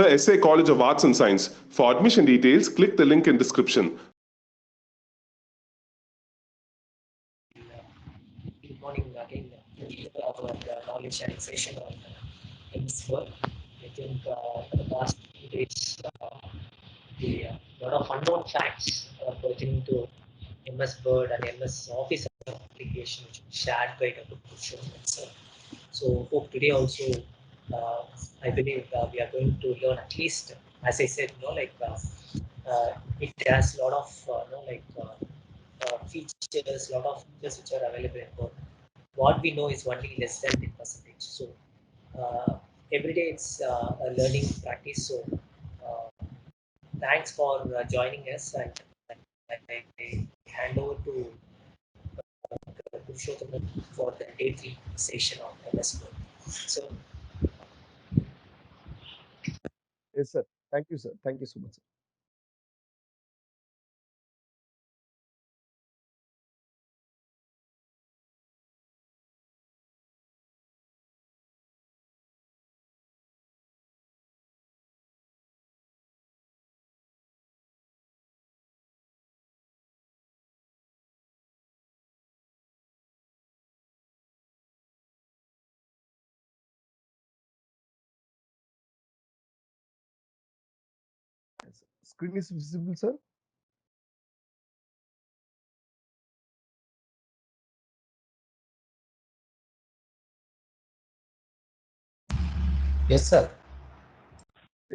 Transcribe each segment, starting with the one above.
the SA College of Arts and Science. For admission details, click the link in description. Good morning again. Our knowledge sharing session on MS Word. I think the past few days, the lot of unknown facts pertaining to MS Word and MS Office application which was shared by Dr. Purushottam. So hope today also, I believe we are going to learn at least, as I said, it has a lot of features, lot of features which are available in Word. What we know is only less than 10%. So every day it's a learning practice. So thanks for joining us, and I hand over to Purushottam for the day 3 session of MS Word. So Yes, sir. Thank you, sir. Thank you so much, sir. Yes, sir. Screen is visible, sir. yes, sir.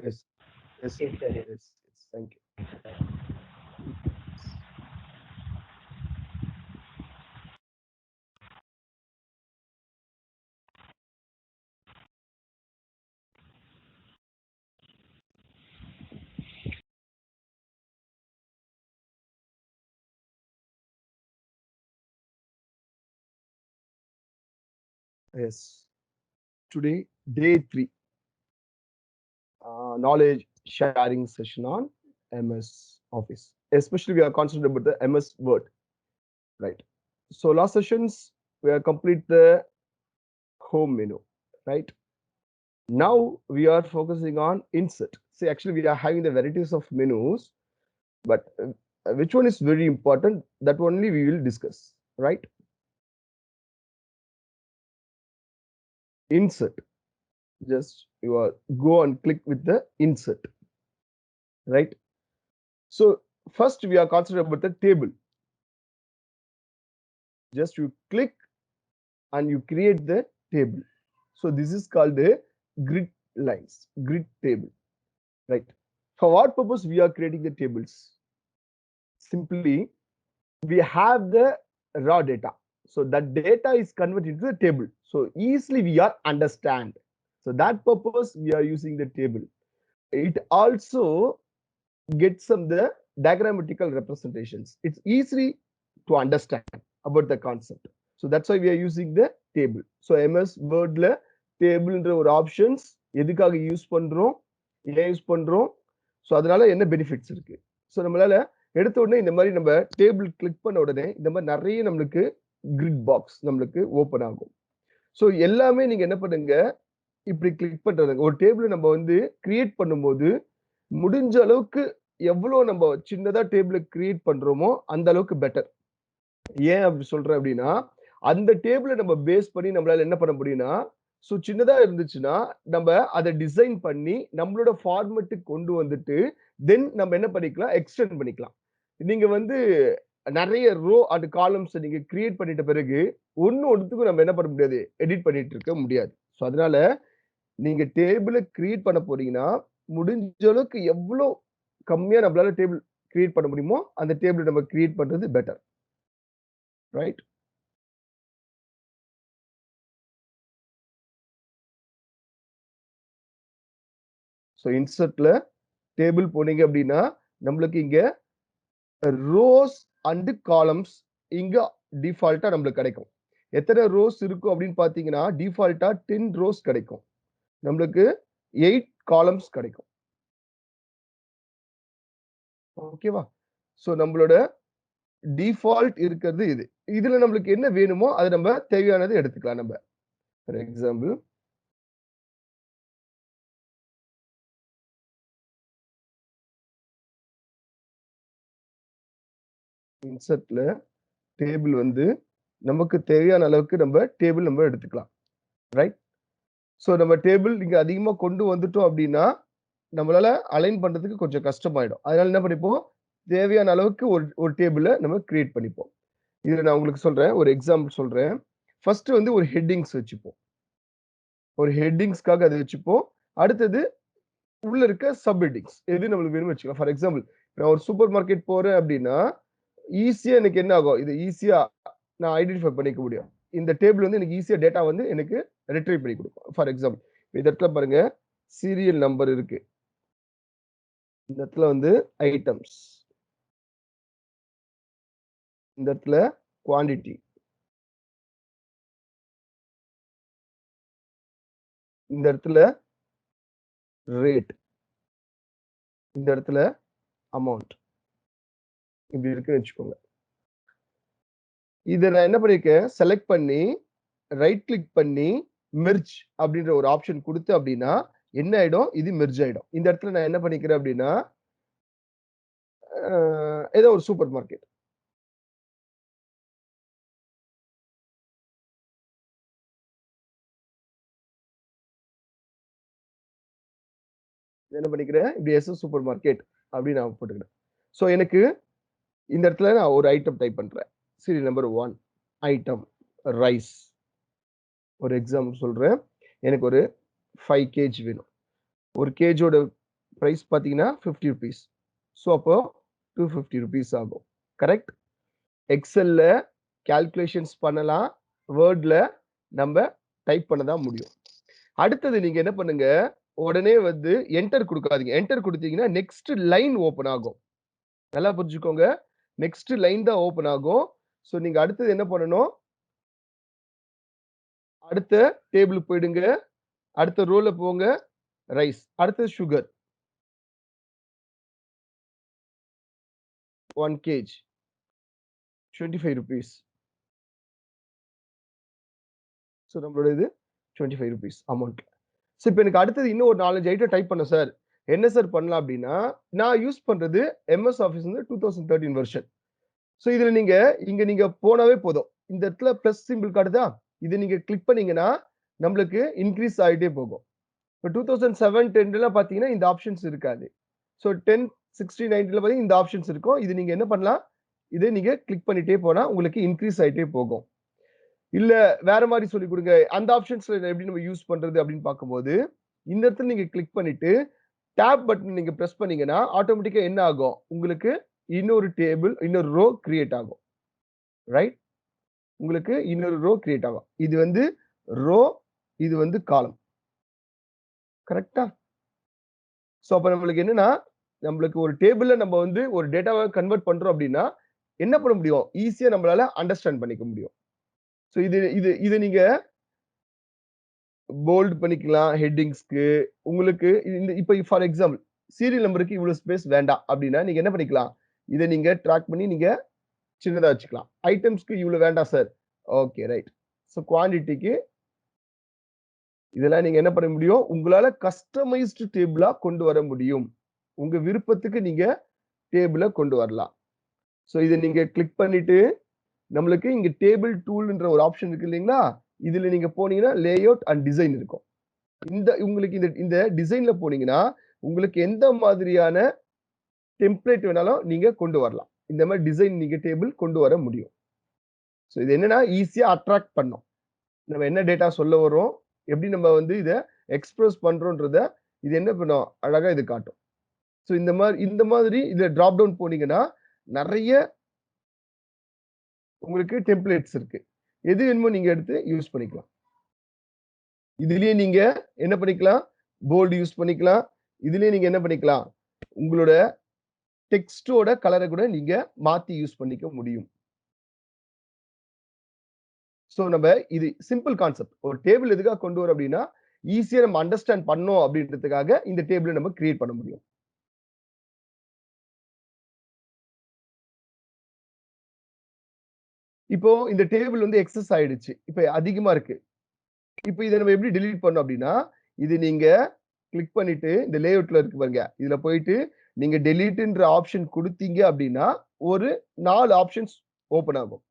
Yes, yes, sir. Yes, sir. Yes, yes. Thank you. Yes. Today, day 3, knowledge sharing session on MS Office. Especially, we are concentrating about the MS Word, right? So last sessions we are complete the home menu, right? Now we are focusing on insert. See, actually, we are having the varieties of menus, but which one is very important? That only we will discuss, right? Insert. Just you are go and click with the insert, right? So first we are considering about the table. Just you click and you create the table. So this is called a grid lines, grid table, right? For what purpose we are creating the tables? Simply, we have the raw data. So that data is converted into the table. So easily we are understand. So that purpose we are using the table. It also gets some the diagrammatical representations. It's easy to understand about the concept. So that's why we are using the table. So MS Wordல tableன்ற ஒரு options எதுக்காக use பண்றோம், ஏன் use பண்றோம், so அதனால என்ன benefits இருக்கு. So நம்மளால எடுத்த உடனே இந்த மாதிரி நம்ம டேபிள் கிளிக் பண்ண உடனே இந்த மாதிரி நிறைய நம்மளுக்கு கிரிட் பாக்ஸ் நம்மளுக்கு ஓப்பன் ஆகும். ஸோ எல்லாமே நீங்க என்ன பண்ணுங்க, இப்படி கிளிக் பண்றதுங்க. ஒரு டேபிள் நம்ம வந்து கிரியேட் பண்ணும்போது முடிஞ்ச அளவுக்கு எவ்வளவு நம்ம சின்னதா டேபிள் கிரியேட் பண்றோமோ அந்த அளவுக்கு பெட்டர். ஏன் அப்படி சொல்றேன் அப்படின்னா, அந்த டேபிளை நம்ம பேஸ் பண்ணி நம்மளால என்ன பண்ண முடியும்னா, ஸோ சின்னதா இருந்துச்சுன்னா நம்ம அதை டிசைன் பண்ணி நம்மளோட ஃபார்மெட்டுக்கு கொண்டு வந்துட்டு தென் நம்ம என்ன பண்ணிக்கலாம், எக்ஸ்டெண்ட் பண்ணிக்கலாம். நீங்க வந்து நிறைய ரோ அண்ட் காலம்ஸ் நீங்க கிரியேட் பண்ணிட்ட பிறகு ஒன்னுத்துக்கும் நம்ம என்ன பண்ண முடியாது, எடிட் பண்ணிட்டு இருக்க முடியாது. ஸோ அதனால நீங்க டேபிளை கிரியேட் பண்ண போறீங்கன்னா முடிஞ்ச அளவுக்கு எவ்வளவு கம்மியா நம்மளால டேபிள் கிரியேட் பண்ண முடியுமோ அந்த டேபிள் நம்ம கிரியேட் பண்றது பெட்டர், ரைட்? ஸோ இன்சர்ட்ல டேபிள் போனீங்க அப்படின்னா நம்மளுக்கு இங்க ரோஸ் அண்ட் காலம்ஸ் இங்க டிஃபால்ட்டா நம்மளுக்கு கிடைக்கும். எத்தனை ரோஸ் இருக்கும் அப்படின்னு பாத்தீங்கன்னா டிஃபால்ட்டா 10 ரோஸ் கிடைக்கும், நம்மளுக்கு 8 காலம்ஸ் கிடைக்கும். ஓகேவா? ஸோ நம்மளோட டிஃபால்ட் இருக்கிறது இது. இதுல நம்மளுக்கு என்ன வேணுமோ அதை நம்ம தேவையானது எடுத்துக்கலாம். நம்ம ஃபார் எக்ஸாம்பிள் இன்சர்ட்ல டேபிள் வந்து நமக்கு தேவையான அளவுக்கு நம்ம டேபிள் நம்ம எடுத்துக்கலாம். ரைட்? ஸோ நம்ம டேபிள் இங்க அதிகமா கொண்டு வந்துட்டோம் அப்படின்னா நம்மளால அலைன் பண்றதுக்கு கொஞ்சம் கஷ்டமாயிடும். அதனால என்ன பண்ணிப்போம், தேவையான அளவுக்கு ஒரு டேபிள நம்ம கிரியேட் பண்ணிப்போம். இதுல நான் உங்களுக்கு சொல்றேன், ஒரு எக்ஸாம்பிள் சொல்றேன். ஃபர்ஸ்ட் வந்து ஒரு ஹெட்டிங்ஸ் வச்சுப்போம். ஒரு ஹெட்டிங்ஸ்க்காக அதை வச்சுப்போம். அடுத்தது உள்ள இருக்க சப் ஹெட்டிங்ஸ் எது நம்மளுக்கு வேணும்னு வச்சுக்கலாம். ஃபார் எக்ஸாம்பிள் நான் ஒரு சூப்பர் மார்க்கெட் போறேன் அப்படின்னா ஈஸியா எனக்கு என்ன ஆகும், இது ஈஸியா நான் ஐடென்டிஃபை பண்ணிக்க முடியும். இந்த டேபிள் வந்து எனக்கு ஈஸியா டேட்டா வந்து எனக்கு ரிட்ரீவ் பண்ணி கொடுக்கும். ஃபார் எக்ஸாம்பிள் இந்த இடத்துல பாருங்க சீரியல் நம்பர் இருக்கு. இந்த இடத்துல வந்து ஐட்டம்ஸ், இந்த இடத்துல குவாண்டிட்டி, இந்த இடத்துல ரேட், இந்த இடத்துல அமௌண்ட், இப்படி இருக்குன்னு வச்சுக்கோங்க. இதை நான் என்ன பண்ணிருக்கேன், செலக்ட் பண்ணி ரைட் கிளிக் பண்ணி மெர்ஜ் அப்படின்ற ஒரு ஆப்ஷன் கொடுத்து அப்படின்னா என்ன ஆயிடும், இது மெர்ஜ் ஆயிடும். இந்த இடத்துல நான் என்ன பண்ணிக்கிறேன் அப்படின்னா ஏதோ ஒரு சூப்பர் மார்க்கெட், என்ன பண்ணிக்கிறேன், இப்படி எஸ் சூப்பர் மார்க்கெட் அப்படின்னு நான் போட்டுக்கிறேன். ஸோ எனக்கு இந்த இடத்துல நான் ஒரு ஐட்டம் டைப் பண்றேன். Serial number 1 item rice. ஒரு எக்ஸாம்பிள் சொல்றேன். எனக்கு ஒரு 5 kg வேணும். ஒரு கேஜோட பிரைஸ் பார்த்தீங்கன்னா 50 rupees. ஸோ அப்போ 250 rupees ஆகும். கரெக்ட்? எக்ஸல்ல கால்குலேஷன்ஸ் பண்ணலாம், வேர்ட்ல நம்ம டைப் பண்ண தான் முடியும். அடுத்தது நீங்க என்ன பண்ணுங்க, உடனே வந்து என்டர் கொடுக்காதீங்க. என்டர் கொடுத்தீங்கன்னா நெக்ஸ்ட் லைன் ஓபன் ஆகும். நல்லா புரிஞ்சுக்கோங்க, நெக்ஸ்ட் லைன் தான் ஓபன் ஆகும். ஸோ நீங்க அடுத்தது என்ன பண்ணணும், அடுத்த டேபிள் போயிடுங்க, அடுத்த ரோல போங்க, ரைஸ், அடுத்தது சுகர் 1 kg 25 rupees. ஸோ நம்மளோட இது 25 rupees அமௌண்ட். ஸோ இப்போ எனக்கு அடுத்தது இன்னும் ஒரு 4-5 ஐட்டம் டைப் பண்ண சார், என்ன சார் பண்ணலாம் அப்படின்னா, நான் யூஸ் பண்றது MS ஆஃபீஸ் வந்து 2013 வெர்ஷன். ஸோ இதுல நீங்க இங்க நீங்க போனாவே போதும், இந்த இடத்துல பிளஸ் சிம்பிள் காட்டுதா, இது நீங்க கிளிக் பண்ணீங்கன்னா நம்மளுக்கு இன்க்ரீஸ் ஆகிட்டே போகும். இப்போ 2007, 10 பாத்தீங்கன்னா இந்த ஆப்ஷன்ஸ் இருக்காது. ஸோ 10, 60, 90 பாத்தீங்கன்னா இந்த ஆப்ஷன்ஸ் இருக்கும். இது நீங்க என்ன பண்ணலாம், இதை நீங்க கிளிக் பண்ணிட்டே போனா உங்களுக்கு இன்க்ரீஸ் ஆகிட்டே போகும். இல்ல வேற மாதிரி சொல்லி கொடுங்க, அந்த ஆப்ஷன்ஸ்ல எப்படி நம்ம யூஸ் பண்றது அப்படின்னு பார்க்கும்போது இந்த இடத்துல நீங்க கிளிக் பண்ணிட்டு டேப் பட்டன் நீங்க பிரஸ் பண்ணீங்கன்னா ஆட்டோமேட்டிக்கா என்ன ஆகும், உங்களுக்கு இன்னொரு டேபிள், இன்னொரு ரோ கிரியேட் ஆகும். ரைட்? உங்களுக்கு இன்னொரு ரோ கிரியேட் ஆகும். இது வந்து ரோ, இது வந்து காலம். கரெக்டா? சோ அப்ப நம்மளுக்கு என்னன்னா, நம்மளுக்கு ஒரு டேபிள்ல நம்ம வந்து ஒரு டேட்டாவை கன்வெர்ட் பண்றோம் அப்படின்னா என்ன பண்ண முடியும், ஈஸியா நம்மளால அண்டர்ஸ்டாண்ட் பண்ணிக்க முடியும். சோ இது இது இது நீங்க போல்ட் பண்ணிக்கலாம் ஹெட்டிங்ஸ்க்கு. உங்களுக்கு இந்த இப்போ ஃபார் எக்ஸாம்பிள் சீரியல் நம்பருக்கு இவ்வளவு ஸ்பேஸ் வேண்டாம் அப்படின்னா நீங்க என்ன பண்ணிக்கலாம், இதை நீங்க ட்ராக் பண்ணி நீங்க சின்னதா வச்சுக்கலாம். ஐட்டம்ஸ்க்கு இவ்வளவு வேண்டாம் சார், ஓகே ரைட். ஸோ குவான்டிட்டிக்கு இதெல்லாம் நீங்க என்ன பண்ண முடியும், உங்களால கஸ்டமைஸ்டு டேபிளா கொண்டு வர முடியும். உங்க விருப்பத்துக்கு நீங்க டேபிள கொண்டு வரலாம். ஸோ இதை நீங்க கிளிக் பண்ணிட்டு நம்மளுக்கு இங்க டேபிள் டூல்ன்ற ஒரு ஆப்ஷன் இருக்கு இல்லைங்களா, இதுல நீங்க போனீங்கன்னா லேஅவுட் அண்ட் டிசைன் இருக்கும். இந்த உங்களுக்கு இந்த டிசைன்ல போனீங்கன்னா உங்களுக்கு எந்த மாதிரியான டெம்ப்ளேட் வேணாலும் நீங்க கொண்டு வரலாம். இந்த மாதிரி டிசைன் நீங்க டேபிள் கொண்டு வர முடியும். ஸோ இது என்னன்னா ஈஸியா அட்ராக்ட் பண்ணும். நம்ம என்ன டேட்டா சொல்ல வரோம், எப்படி நம்ம வந்து இதை எக்ஸ்பிரஸ் பண்றோன்றத இது என்ன பண்ணும், அழகா இது காட்டும். ஸோ இந்த மாதிரி இதுல டிராப் டவுன் போனீங்கன்னா நிறைய உங்களுக்கு டெம்ப்ளேட்ஸ் இருக்கு. எது வேணுமோ நீங்க எடுத்து யூஸ் பண்ணிக்கலாம். இதுலயே நீங்க என்ன பண்ணிக்கலாம், போல்ட் யூஸ் பண்ணிக்கலாம். இதுலயே நீங்க என்ன பண்ணிக்கலாம், உங்களோட டெக்ஸ்டோட கலரை கூட நீங்க மாத்தி யூஸ் பண்ணிக்க முடியும். சோ நம்ம இது சிம்பிள் கான்செப்ட். ஒரு டேபிள் எதுக்காக கொண்டு வரோம் அப்படின்னா ஈஸியா நம்ம அண்டர்ஸ்டாண்ட் பண்ணோம் அப்படின்றதுக்காக இந்த டேபிளை நம்ம கிரியேட் பண்ண முடியும். இப்போ இந்த டேபிள் வந்து எக்ஸஸ் ஆயிடுச்சு, இப்போ அதிகமா இருக்கு. இப்போ இதை நம்ம எப்படி delete பண்ணோம் அப்படின்னா, இது நீங்க கிளிக் பண்ணிட்டு இந்த லேஅவுட்ல இருக்கு பாருங்க, இதுல போயிட்டு நீங்க டெலீட்ன்ற ஆப்ஷன் கொடுத்தீங்க அப்படின்னா ஒரு 4 ஆப்ஷன்ஸ் ஓபன் ஆகும்.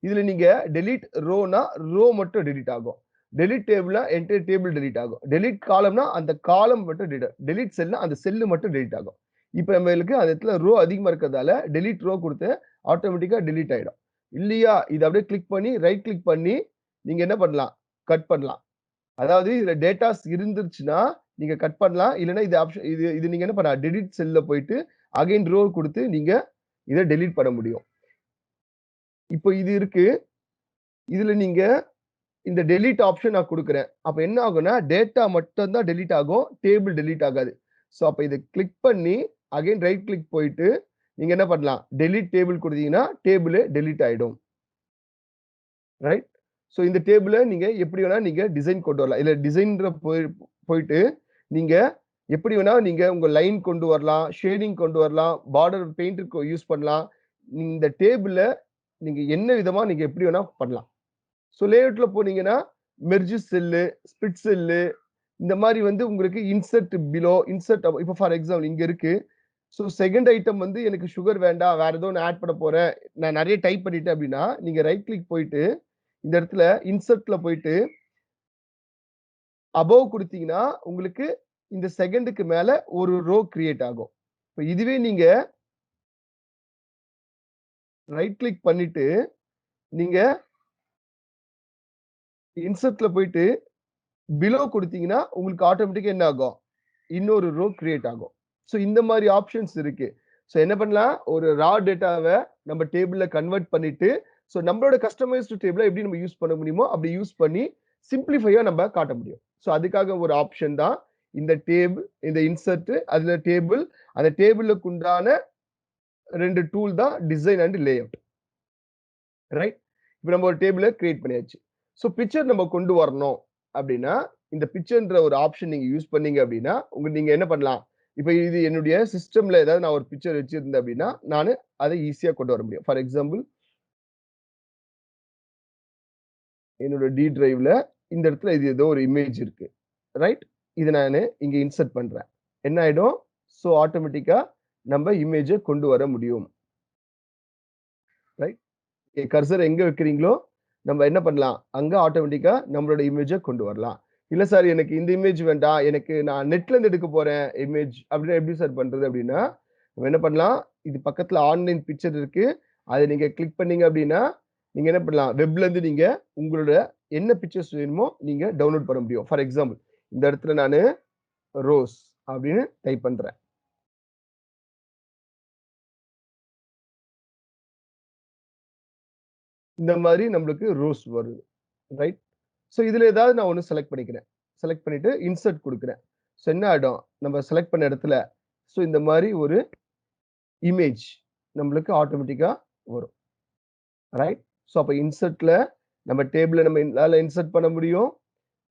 இதுல நீங்க டெலீட் ரோனா ரோ மட்டும் டெலீட் ஆகும். டெலீட் டேபிள்னா என்டையர் டேபிள் டெலீட் ஆகும். டெலீட் காலம்னா அந்த காலம் மட்டும் டெலீட் செல்னா அந்த செல்லு மட்டும் டெலீட் ஆகும். இப்போ நம்மளுக்கு அந்த இடத்துல ரோ அதிகமா இருக்கிறதால டெலீட் ரோ கொடுத்து ஆட்டோமேட்டிக்கா டெலீட் ஆயிடும். இல்லையா இது அப்படியே கிளிக் பண்ணி ரைட் கிளிக் பண்ணி நீங்க என்ன பண்ணலாம், கட் பண்ணலாம். அதாவது இதுல டேட்டாஸ் இருந்துச்சுன்னா நீங்க கட் பண்ணலாம். இல்லைன்னா இது ஆப்ஷன் இது நீங்க என்ன பண்ணலாம், டெலீட் செல்ல போயிட்டு அகைன் ரோ கொடுத்து நீங்க இதை டெலீட் பண்ண முடியும். இப்போ இது இருக்கு. இதுல நீங்க இந்த டெலீட் ஆப்ஷன் நான் கொடுக்குறேன். அப்ப என்ன ஆகும்னா டேட்டா மட்டும் தான் டெலீட் ஆகும், டேபிள் டெலீட் ஆகாது. ஸோ அப்ப இதை கிளிக் பண்ணி அகைன் ரைட் கிளிக் போயிட்டு நீங்க என்ன பண்ணலாம், டெலீட் டேபிள் கொடுத்தீங்கன்னா டேபிள் டெலீட் ஆயிடும். ரைட். ஸோ இந்த டேபிளை நீங்க எப்படி வேணா நீங்க டிசைன் கொண்டு வரலாம். இல்ல டிசைன்ற போயிட்டு நீங்க எப்படி வேணா நீங்க உங்க லைன் கொண்டு வரலாம், ஷேடிங் கொண்டு வரலாம், பார்டர் பெயிண்ட் யூஸ் பண்ணலாம். இந்த டேபிளை நீங்க என்ன விதமா நீங்க எப்படி வேணா பண்ணலாம். ஸோ லேஅவுட்ல போனீங்கன்னா மெர்ஜ் செல்லு, ஸ்பிட் செல்லு, இந்த மாதிரி வந்து உங்களுக்கு இன்சர்ட் பிலோ, இன்சர்ட் இப்போ ஃபார் எக்ஸாம்பிள் இங்க இருக்கு. ஸோ செகண்ட் ஐட்டம் வந்து எனக்கு சுகர் வேண்டாம், வேற ஏதோ ஒன்று ஆட் பண்ண போறேன், நான் நிறைய டைப் பண்ணிட்டேன் அப்படின்னா நீங்க ரைட் கிளிக் போயிட்டு இந்த இடத்துல இன்சர்ட்ல போயிட்டு அபவ் கொடுத்தீங்கன்னா உங்களுக்கு இந்த செகண்டுக்கு மேல ஒரு ரோ கிரியேட் ஆகும். இப்போ இதுவே நீங்க ரைட் கிளிக் பண்ணிட்டு நீங்க இன்சர்ட்ல போயிட்டு பிலோ கொடுத்தீங்கன்னா உங்களுக்கு ஆட்டோமேட்டிக்கா என்ன ஆகும், இன்னொரு ரோ கிரியேட் ஆகும். ஸோ இந்த மாதிரி ஆப்ஷன்ஸ் இருக்கு. ஸோ என்ன பண்ணலாம், ஒரு ரா டேட்டாவை நம்ம டேபிள்ல கன்வெர்ட் பண்ணிட்டு ஸோ நம்மளோட கஸ்டமைஸ்டு டேபிளை எப்படி நம்ம யூஸ் பண்ண முடியுமோ அப்படி யூஸ் பண்ணி சிம்பிளிஃபையா நம்ம காட்ட முடியும். ஸோ அதுக்காக ஒரு ஆப்ஷன் தான் இந்த டேபிள், இந்த இன்சர்ட், அதுல டேபிள், அந்த டேபிளுக்கு உண்டான 2 டூல் தான் டிசைன் அண்ட் லேஅவுட். ரைட். இப்போ நம்ம ஒரு டேபிளை கிரியேட் பண்ணியாச்சு. ஸோ பிக்சர் நம்ம கொண்டு வரணும் அப்படின்னா இந்த பிக்சர்ன்ற ஒரு ஆப்ஷன் நீங்க யூஸ் பண்ணீங்க அப்படின்னா நீங்க என்ன பண்ணலாம், இப்போ இது என்னுடைய சிஸ்டம்ல ஏதாவது நான் ஒரு பிக்சர் வச்சிருந்தேன் அப்படின்னா நான் அதை ஈஸியா கொண்டு வர முடியும். ஃபார் எக்ஸாம்பிள் என்னோட டி டிரைவ்ல இந்த இடத்துல இது ஏதோ ஒரு இமேஜ் இருக்கு. ரைட். இது நான் இங்க இன்சர்ட் பண்றேன். என்ன ஆயிடும், ஸோ ஆட்டோமேட்டிக்கா நம்ம இமேஜை கொண்டு வர முடியும். ரைட். கர்சர் எங்க வைக்கிறீங்களோ நம்ம என்ன பண்ணலாம், அங்க ஆட்டோமேட்டிக்கா நம்மளோட இமேஜை கொண்டு வரலாம். இல்ல சார் எனக்கு இந்த இமேஜ் வேண்டாம், எனக்கு நான் நெட்ல இருந்து எடுக்க போறேன் இமேஜ் அப்படின்னா எப்படி சார் பண்றது அப்படின்னா நம்ம என்ன பண்ணலாம், இது பக்கத்துல ஆன்லைன் பிக்சர் இருக்கு, அதை நீங்க கிளிக் பண்ணீங்க அப்படின்னா நீங்க என்ன பண்ணலாம், வெப்ல இருந்து நீங்க உங்களோட என்ன பிக்சர்ஸ் வேணுமோ நீங்க டவுன்லோட் பண்ண முடியும். ஃபார் எக்ஸாம்பிள் இந்த இடத்துல நான் ரோஸ் அப்படின்னு டைப் பண்றேன். இந்த மாதிரி நம்மளுக்கு ரோஸ் வருது. ரைட். ஸோ இதுல ஏதாவது நான் ஒன்று செலக்ட் பண்ணிக்கிறேன். செலக்ட் பண்ணிட்டு இன்சர்ட் கொடுக்குறேன். ஸோ என்ன ஆயிடும், நம்ம செலக்ட் பண்ண இடத்துல ஸோ இந்த மாதிரி ஒரு இமேஜ் நம்மளுக்கு ஆட்டோமேட்டிக்கா வரும். ரைட். ஸோ அப்போ இன்சர்ட்ல நம்ம டேபிள நம்ம இன்சர்ட் பண்ண முடியும்.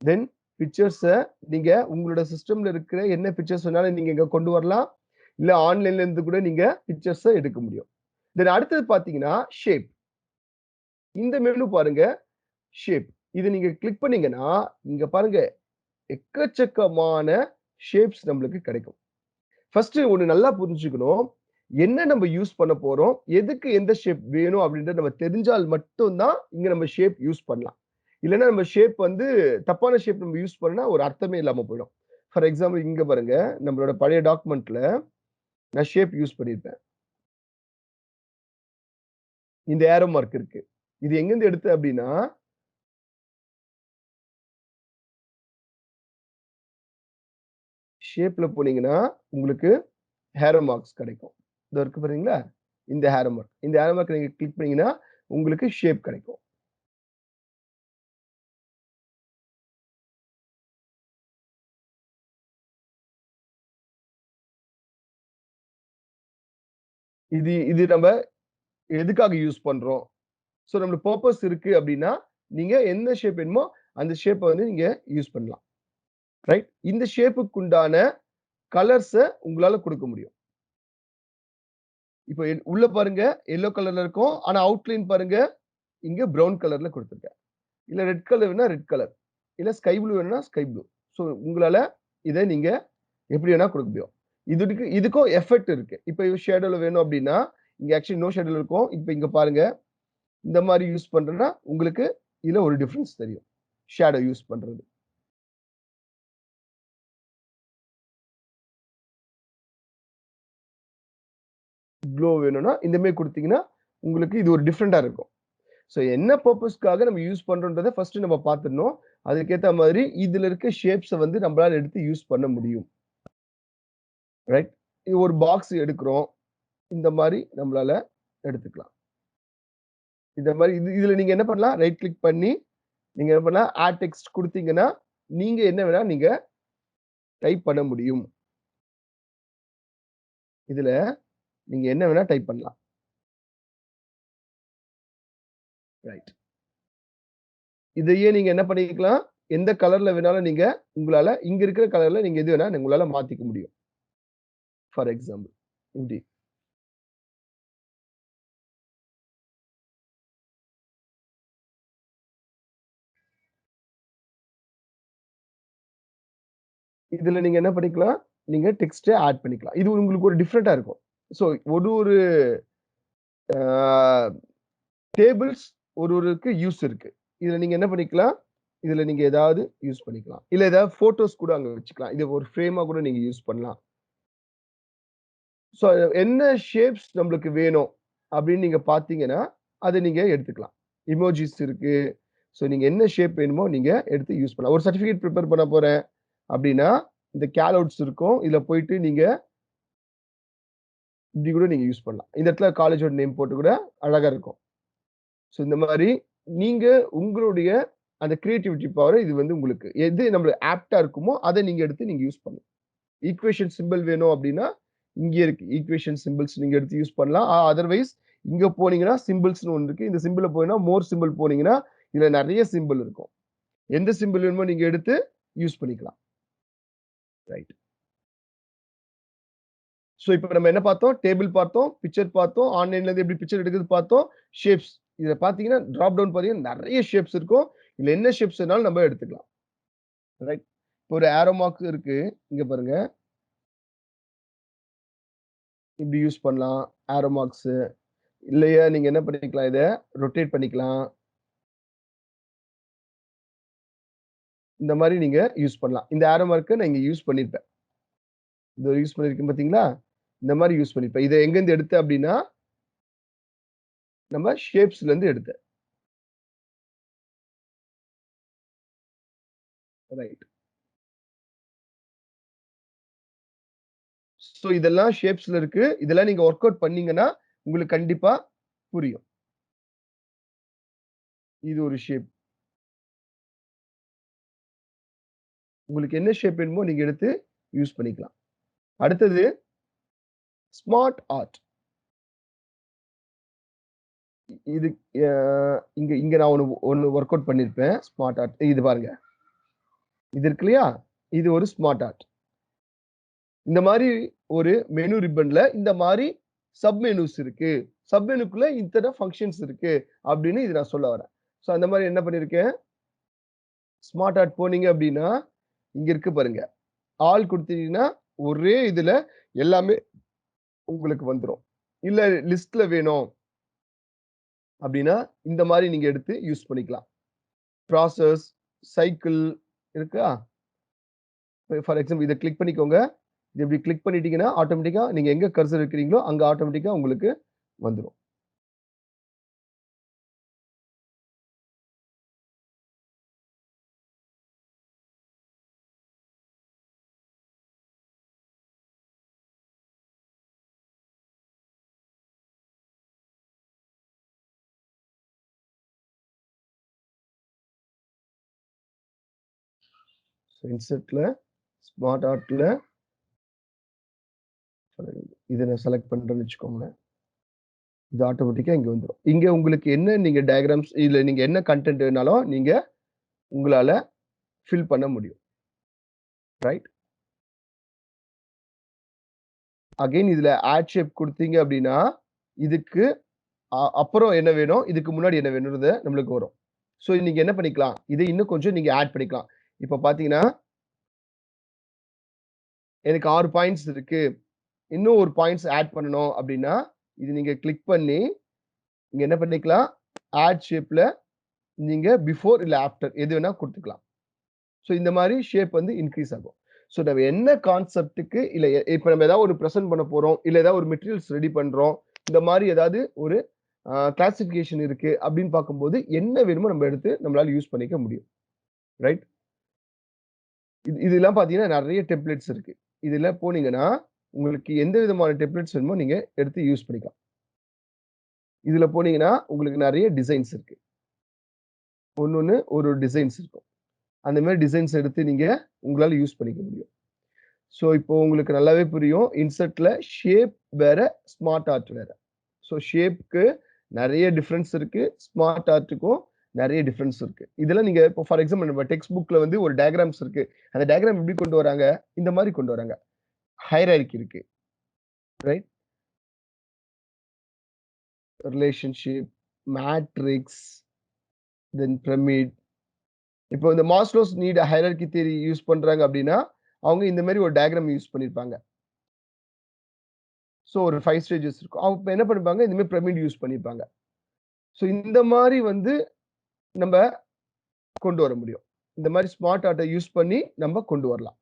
தென் பிக்சர்ஸை நீங்க உங்களோட சிஸ்டம்ல இருக்கிற என்ன பிக்சர்ஸ் வேணாலும் நீங்க இங்க கொண்டு வரலாம். இல்ல ஆன்லைன்ல இருந்து கூட நீங்க பிக்சர்ஸை எடுக்க முடியும். தென் அடுத்தது பாத்தீங்கன்னா ஷேப். இந்த மெனு பாருங்க, ஷேப். இது நீங்க கிளிக் பண்ணீங்கன்னா இங்க பாருங்க எக்கச்சக்கமான ஷேப்ஸ் நம்மளுக்கு கிடைக்கும். ஃபர்ஸ்ட் ஒண்ணு நல்லா புரிஞ்சுக்கணும், என்ன நம்ம யூஸ் பண்ண போறோம், எதுக்கு எந்த ஷேப் வேணும் அப்படின்றத நம்ம தெரிஞ்சால் மட்டும்தான் இங்க நம்ம ஷேப் யூஸ் பண்ணலாம். இல்லைன்னா நம்ம ஷேப் வந்து தப்பான ஷேப் நம்ம யூஸ் பண்ணா ஒரு அர்த்தமே இல்லாம போயிடும். ஃபார் எக்ஸாம்பிள் இங்க பாருங்க, நம்மளோட பழைய டாக்குமெண்ட்ல நான் ஷேப் யூஸ் பண்ணியிருப்பேன். இந்த ஏரோ மார்க் இருக்கு. இது எங்கிருந்து எடுத்து அப்படின்னா ஷேப்ல போனீங்கன்னா உங்களுக்கு ஹேரோ மார்க்ஸ் கிடைக்கும். இது இருக்கு பாருங்களா, இந்த ஹேரோ மார்க். இந்த ஹேரோ மார்க் நீங்க கிளிக் பண்ணீங்கன்னா உங்களுக்கு ஷேப் கிடைக்கும். இது நம்ம எதுக்காக யூஸ் பண்றோம், ஸோ நம்மளுக்கு பர்பஸ் இருக்கு அப்படின்னா நீங்க எந்த ஷேப் வேணுமோ அந்த ஷேப்பை வந்து நீங்க யூஸ் பண்ணலாம். ரைட். இந்த ஷேப்புக்கு உண்டான கலர்ஸை உங்களால கொடுக்க முடியும். இப்போ உள்ள பாருங்க எல்லோ கலர்ல இருக்கும், ஆனா அவுட்லைன் பாருங்க இங்க பிரவுன் கலர்ல கொடுத்துருக்கேன். இல்ல ரெட் கலர் வேணா ரெட் கலர், இல்ல ஸ்கை ப்ளூ வேணும்னா ஸ்கை ப்ளூ. ஸோ உங்களால இதை நீங்க எப்படி வேணா கொடுக்க முடியும். இதுக்கும் எஃபெக்ட் இருக்கு. இப்போ ஷேடோல வேணும் அப்படின்னா இங்க ஆக்சுவலி நோ ஷேடோல இருக்கும். இப்போ இங்க பாருங்க இந்த மாதிரி யூஸ் பண்றேன்னா உங்களுக்கு இதுல ஒரு டிஃபரன்ஸ் தெரியும் ஷேடோ யூஸ் பண்றது. க்ளோ வேணும்னா இந்த மாதிரி கொடுத்தீங்கன்னா உங்களுக்கு இது ஒரு டிஃப்ரெண்டா இருக்கும். ஸோ என்ன பர்பஸ்க்காக நம்ம யூஸ் பண்றோன்றதை ஃபர்ஸ்ட் நம்ம பார்த்துடணும். அதுக்கேற்ற மாதிரி இதுல இருக்க ஷேப்ஸை வந்து நம்மளால எடுத்து யூஸ் பண்ண முடியும். ரைட், ஒரு பாக்ஸ் எடுக்கிறோம், இந்த மாதிரி நம்மளால எடுத்துக்கலாம். இந்த மாதிரி இதுல நீங்க என்ன பண்ணலாம், ரைட் கிளிக் பண்ணி நீங்க என்ன பண்ணலாம், ஆட் டெக்ஸ்ட் கொடுத்தீங்கன்னா நீங்க என்ன வேணா நீங்க டைப் பண்ண முடியும். இதுல நீங்க என்ன வேணா டைப் பண்ணலாம். ரைட், இதையே நீங்க என்ன பண்ணிக்கலாம், எந்த கலர்ல வேணாலும் நீங்க உங்களால இங்க இருக்கிற கலர்ல நீங்க எது வேணா உங்களால மாத்திக்க முடியும். ஃபார் எக்ஸாம்பிள் இப்படி இதுல நீங்க என்ன பண்ணிக்கலாம், நீங்க டெக்ஸ்ட் ஆட் பண்ணிக்கலாம். இது உங்களுக்கு ஒரு டிஃப்ரெண்டா இருக்கும். ஸோ ஒரு டேபிள்ஸ் ஒருக்கு யூஸ் இருக்கு. இதுல நீங்க என்ன பண்ணிக்கலாம், இதுல நீங்க ஏதாவது யூஸ் பண்ணிக்கலாம். இல்ல ஏதாவது போட்டோஸ் கூட அங்க வச்சுக்கலாம். இது ஒரு ஃப்ரேமா கூட நீங்க யூஸ் பண்ணலாம். ஸோ என்ன ஷேப்ஸ் நம்மளுக்கு வேணும் அப்படின்னு நீங்க பாத்தீங்கன்னா அதை நீங்க எடுத்துக்கலாம். இமோஜிஸ் இருக்கு. ஸோ நீங்க என்ன ஷேப் வேணுமோ நீங்க எடுத்து யூஸ் பண்ணலாம். ஒரு சர்டிபிகேட் ப்ரிப்பேர் பண்ண போறேன் அப்படின்னா இந்த கேலவுட்ஸ் இருக்கும். இதுல போயிட்டு நீங்க இப்படி கூட நீங்க யூஸ் பண்ணலாம். இந்த இடத்துல காலேஜோட நேம் போட்டு கூட அழகா இருக்கும். ஸோ இந்த மாதிரி நீங்க உங்களுடைய அந்த கிரியேட்டிவிட்டி பவர் இது வந்து உங்களுக்கு எது நம்மளுக்கு ஆப்டா இருக்குமோ அதை நீங்க எடுத்து நீங்க யூஸ் பண்ணலாம். ஈக்குவேஷன் சிம்பிள் வேணும் அப்படின்னா இங்க இருக்கு ஈக்குவேஷன் சிம்பிள்ஸ் நீங்க எடுத்து யூஸ் பண்ணலாம். அதர்வைஸ் இங்க போனீங்கன்னா சிம்பிள்ஸ்னு ஒன்று இருக்கு. இந்த சிம்பிள போனா மோர் சிம்பிள் போனீங்கன்னா இதுல நிறைய சிம்பிள் இருக்கும். எந்த சிம்பிள் வேணுமோ நீங்க எடுத்து யூஸ் பண்ணிக்கலாம். ரைட், ஸோ இப்போ நம்ம என்ன பார்த்தோம், டேபிள் பார்த்தோம், பிக்சர் பார்த்தோம், ஆன்லைன்ல இருந்து எப்படி பிக்சர் எடுக்கிறது பார்த்தோம், ஷேப்ஸ். இதை பார்த்தீங்கன்னா டிராப் டவுன் பார்த்தீங்கன்னா நிறைய ஷேப்ஸ் இருக்கும். இதுல என்ன ஷேப்ஸ் வேணாலும் நம்ம எடுத்துக்கலாம். ரைட், இப்போ ஒரு ஆரோ மார்க் இருக்கு, இங்க பாருங்க இப்படி யூஸ் பண்ணலாம் ஆரோ மார்க்ஸ். இல்லையா நீங்க என்ன பண்ணிக்கலாம், இதை ரொட்டேட் பண்ணிக்கலாம். இந்த மாதிரி நீங்க யூஸ் பண்ணலாம். இந்த ஆரோ மார்க்கை நான் இங்க யூஸ் பண்ணிருப்பேன். இது யூஸ் பண்ணிருக்கேன் பாத்தீங்களா, இந்த மாதிரி யூஸ் பண்ணிருப்பேன். இதை எங்க இருந்து எடுத்து அப்படின்னா நம்ம ஷேப்ஸ்ல இருந்து எடுத்து. ரைட், ஸோ இதெல்லாம் ஷேப்ஸ்ல இருக்கு. இதெல்லாம் நீங்க ஒர்க் அவுட் பண்ணீங்கன்னா உங்களுக்கு கண்டிப்பா புரியும். இது ஒரு ஷேப். உங்களுக்கு என்ன ஷேப் வேணுமோ நீங்க எடுத்து யூஸ் பண்ணிக்கலாம். அடுத்தது ஸ்மார்ட் ஆர்ட். இது இங்க இங்க நான் ஒன்னு ஒர்க் அவுட் பண்ணிருப்பேன். ஸ்மார்ட் ஆர்ட் இது பாருங்க, இது இருக்கு இல்லையா, இது ஒரு ஸ்மார்ட் ஆர்ட். இந்த மாதிரி ஒரு மெனு ரிப்பன்ல இந்த மாதிரி சப் மெனுஸ் இருக்கு. சப் மெனுக்குள்ள இத்தனை ஃபங்க்ஷன்ஸ் இருக்கு அப்படின்னு இது நான் சொல்ல வரேன். ஸோ அந்த மாதிரி என்ன பண்ணிருக்கேன், ஸ்மார்ட் ஆர்ட் போனீங்க அப்படின்னா இங்க இருக்கு பாருங்க, ஆல் கொடுத்தீங்கன்னா ஒரே இதுல எல்லாமே உங்களுக்கு வந்துடும். இல்ல லிஸ்ட்ல வேணும் அப்படின்னா இந்த மாதிரி நீங்க எடுத்து யூஸ் பண்ணிக்கலாம். ப்ராசஸ், சைக்கிள் இருக்கா. ஃபார் எக்ஸாம்பிள் இதை கிளிக் பண்ணிக்கோங்க. இது இப்படி கிளிக் பண்ணிட்டீங்கன்னா ஆட்டோமேட்டிக்கா நீங்க எங்க கர்சர் இருக்கிறீங்களோ அங்க ஆட்டோமேட்டிக்கா உங்களுக்கு வந்துடும். இன்சர்ட்ல ஸ்மார்ட் ஆர்ட்ல இதை நான் செலக்ட் பண்றேன்னு வச்சுக்கோங்களேன். இது ஆட்டோமேட்டிக்கா இங்க வந்துடும். இங்க உங்களுக்கு என்ன நீங்க டயக்ராம்ஸ் இல்ல நீங்க என்ன கண்டென்ட் வேணாலும் நீங்க உங்களால ஃபில் பண்ண முடியும். ரைட், அகைன் இதுல ஆட் ஷேப் கொடுத்தீங்க அப்படின்னா இதுக்கு அப்புறம் என்ன வேணும், இதுக்கு முன்னாடி என்ன வேணும்ன்றது நம்மளுக்கு வரும். ஸோ நீங்க என்ன பண்ணிக்கலாம், இதை இன்னும் கொஞ்சம் நீங்க ஆட் பண்ணிக்கலாம். இப்ப பாத்தீங்கன்னா எனக்கு 6 பாயிண்ட்ஸ் இருக்கு. இன்னும் ஒரு பாயிண்ட்ஸ் ஆட் பண்ணணும் அப்படின்னா, இது நீங்க கிளிக் பண்ணி, இங்க என்ன பண்ணிக்கலாம், ஆட் ஷேப்ல நீங்க பிஃபோர் இல்ல ஆஃப்டர் எது வேணா குடுத்துக்கலாம். ஸோ இந்த மாரி ஷேப் வந்து இன்கிரீஸ் ஆகும். ஸோ நம்ம என்ன கான்செப்ட்க்கு இல்ல இப்ப நம்ம ஏதாவது ஒரு பிரசன்ட் பண்ண போறோம், இல்ல ஏதாவது ஒரு மெட்டீரியல்ஸ் ரெடி பண்றோம். இந்த மாரி ஏதாவது ஒரு கிளாசிஃபிகேஷன் இருக்கு அப்படின்னு பார்க்கும்போது, என்ன வேணுமோ நம்ம எடுத்து நம்மளால யூஸ் பண்ணிக்க முடியும். ரைட்? இதெல்லாம் பார்த்தீங்கன்னா நெறைய டெம்ப்ளேட்ஸ் இருக்கு. இதுல போனீங்கன்னா, உங்களுக்கு எந்த விதமான டெம்ப்ளேட்ஸ் வேணுமோ நீங்க எடுத்து யூஸ் பண்ணிக்கலாம். இதுல போனீங்கன்னா, உங்களுக்கு நெறைய டிசைன்ஸ் இருக்கு. ஒண்ணொண்ணு ஒரு டிசைன்ஸ் இருக்கும். அந்த மாரி டிசைன்ஸ் எடுத்து நீங்க உங்களால யூஸ் பண்ணிக்க முடியும். ஸோ இப்போ உங்களுக்கு நல்லாவே புரியும். இன்சர்ட்ல ஷேப் வேற, ஸ்மார்ட் ஆர்ட் வேற. ஸோ ஷேப்க்கு நெறைய டிஃபரன்ஸ் இருக்கு. ஸ்மார்ட் ஆர்ட்க்கும் நெறைய டிஃபரன்ஸ் இருக்கு. இதெல்லாம் நீங்க இப்போ ஃபார் எக்ஸாம்பிள் நம்ம டெக்ஸ்ட் புக்ல வந்து ஒரு டயகிராம்ஸ் இருக்கு. அந்த டயகிராம் எப்படி கொண்டு வராங்க? இந்த மாரி கொண்டு வராங்க. ஹைரார்கி இருக்கு. ரைட்? ரிலேஷன்ஷிப், மேட்ரிக்ஸ், தென் பிரமிட். இப்போ இந்த Maslow's NEET hierarchy theory use பண்றாங்க அப்படின்னா, அவங்க இந்த மாரி ஒரு டயகிராம் யூஸ் பண்ணியிருப்பாங்க. ஸோ ஒரு 5 ஸ்டேஜஸ் இருக்கும். அவங்க என்ன பண்ணிருப்பாங்க, இந்த மாரி பிரமிட் யூஸ் பண்ணியிருப்பாங்க. ஸோ இந்த மாரி வந்து நம்ப கொண்டு வர முடியும். இந்த மாரி ஸ்மார்ட் ஆர்ட்ட யூஸ் பண்ணி நம்ம கொண்டு வரலாம்.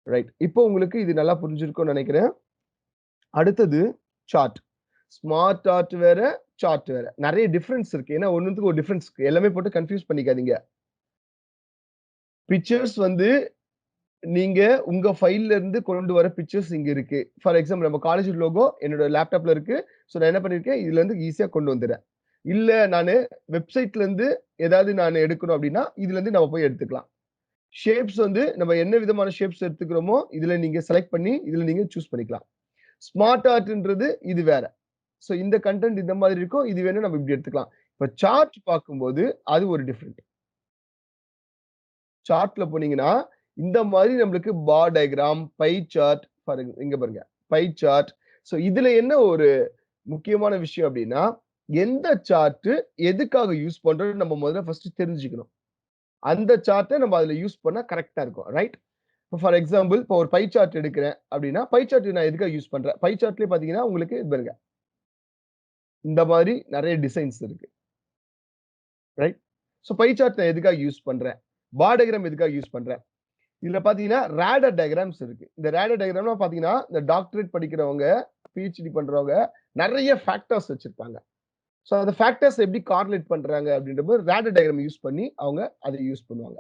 ரைட். இப்போ உங்களுக்கு இது நல்லா புரிஞ்சிருக்கும்னு நெனைக்கிறேன். அடுத்தது சார்ட். ஸ்மார்ட் ஆர்ட் வேற, சார்ட் வேற. நெறைய டிஃபரன்ஸ் இருக்கு. ஏன்னா ஒண்ணுத்துக்கு ஒரு டிஃபரன்ஸ் இருக்கு. எல்லாமே போட்டு கன்ஃப்யூஸ் பண்ணிக்காதீங்க. பிக்சர்ஸ் வந்து நீங்க உங்க ஃபைல்ல இருந்து கொண்டு வர பிக்சர்ஸ் இங்க இருக்கு. ஃபார் எக்ஸாம்பிள் நம்ம காலேஜ் லோகோ என்னோட லேப்டாப்ல இருக்கு. ஸோ நான் என்ன பண்ணியிருக்கேன், இதுல இருந்து ஈஸியா கொண்டு வந்துர்றேன். இல்ல நானு வெப்சைட்ல இருந்து ஏதாவது நான் எடுக்கணும் அப்படின்னா, இதுல இருந்து நம்ம போய் எடுத்துக்கலாம். ஷேப்ஸ் வந்து நம்ம என்ன விதமான ஷேப்ஸ் எடுத்துக்கிறோமோ, இதுல நீங்க செலக்ட் பண்ணி, இதுல நீங்க சூஸ் பண்ணிக்கலாம். ஸ்மார்ட் ஆர்ட்ன்றது இது வேற. ஸோ இந்த கன்டென்ட் இந்த மாதிரி இருக்கும். இது வேணும் நம்ம இப்படி எடுத்துக்கலாம். இப்ப சார்ட் பார்க்கும்போது அது ஒரு டிஃபரெண்ட். சார்ட்ல போனீங்கன்னா, இந்த மாதிரி நம்மளுக்கு பார் டயகிராம், பை சார்ட் பாருங்க இங்க பாருங்க. Pie chart. ஸோ இதுல என்ன ஒரு முக்கியமான விஷயம் அப்படின்னா, எந்த சார்ட் எதுக்காக யூஸ் பண்றோம்னு நம்ம முதல்ல ஃபர்ஸ்ட் தெரிஞ்சுக்கணும். அந்த சார்ட்ட நம்ம அதுல யூஸ் பண்ணா கரெக்ட்டா இருக்கும். ரைட்? இப்போ ஃபார் எக்ஸாம்பிள் இப்போ ஒரு பை சார்ட் எடுக்கிறேன் அப்படின்னா, பை சார்ட் நான் எதுக்காக யூஸ் பண்றேன்? பை சார்ட்லயே பார்த்தீங்கன்னா, உங்களுக்கு இது பாருங்க. இந்த மாதிரி நெறைய டிசைன்ஸ் இருக்கு. ரைட்? ஸோ பை சார்ட் நான் எதுக்காக யூஸ் பண்றேன்? பார் டயகிராம் எதுக்காக யூஸ் பண்றேன்? இதுல பார்த்தீங்கன்னா, ரேடர் டயகிராம்ஸ் இருக்கு. இந்த ரேடர் டயகிராம்லாம் பார்த்தீங்கன்னா, இந்த டாக்டரேட் படிக்கிறவங்க, பிஹெச்டி பண்றவங்க நெறைய ஃபேக்டர்ஸ் வச்சிருப்பாங்க. ஸோ அந்த ஃபேக்டர்ஸ் எப்படி கார்லேட் பண்றாங்க அப்படின்றபோது ரேடர் டயகிராம் யூஸ் பண்ணி அவங்க அதை யூஸ் பண்ணுவாங்க.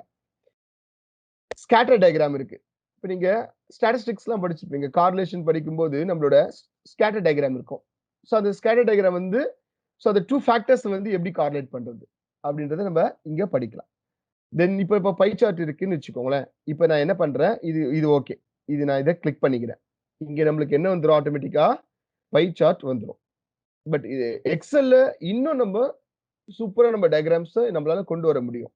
ஸ்கேட்டர் டயகிராம் இருக்கு. இப்ப நீங்க ஸ்டாட்டிஸ்டிக்ஸ்லாம் படிச்சிருப்பீங்க. கார்லேஷன் படிக்கும்போது நம்மளோட ஸ்கேட்டர் டயகிராம் இருக்கும். ஸோ அந்த ஸ்கேட்டர் டயகிராம் வந்து ஸோ அந்த 2 ஃபேக்டர்ஸ் வந்து எப்படி கார்லேட் பண்றது அப்படின்றத நம்ம இங்க படிக்கலாம். தென் இப்ப பை சார்ட் இருக்குன்னு வச்சுக்கோங்களேன். இப்ப நான் என்ன பண்றேன், இது ஓகே. இது நான் இத கிளிக் பண்ணிக்கிறேன். இங்க நம்மளுக்கு என்ன வந்துரும் ஆட்டோமேட்டிக்கா பை சார்ட் வந்துரும். பட் இது எக்ஸெல்ல இன்னும் நம்ம சூப்பரா நம்ம டயகிராம்ஸ நம்மளால கொண்டு வர முடியும்.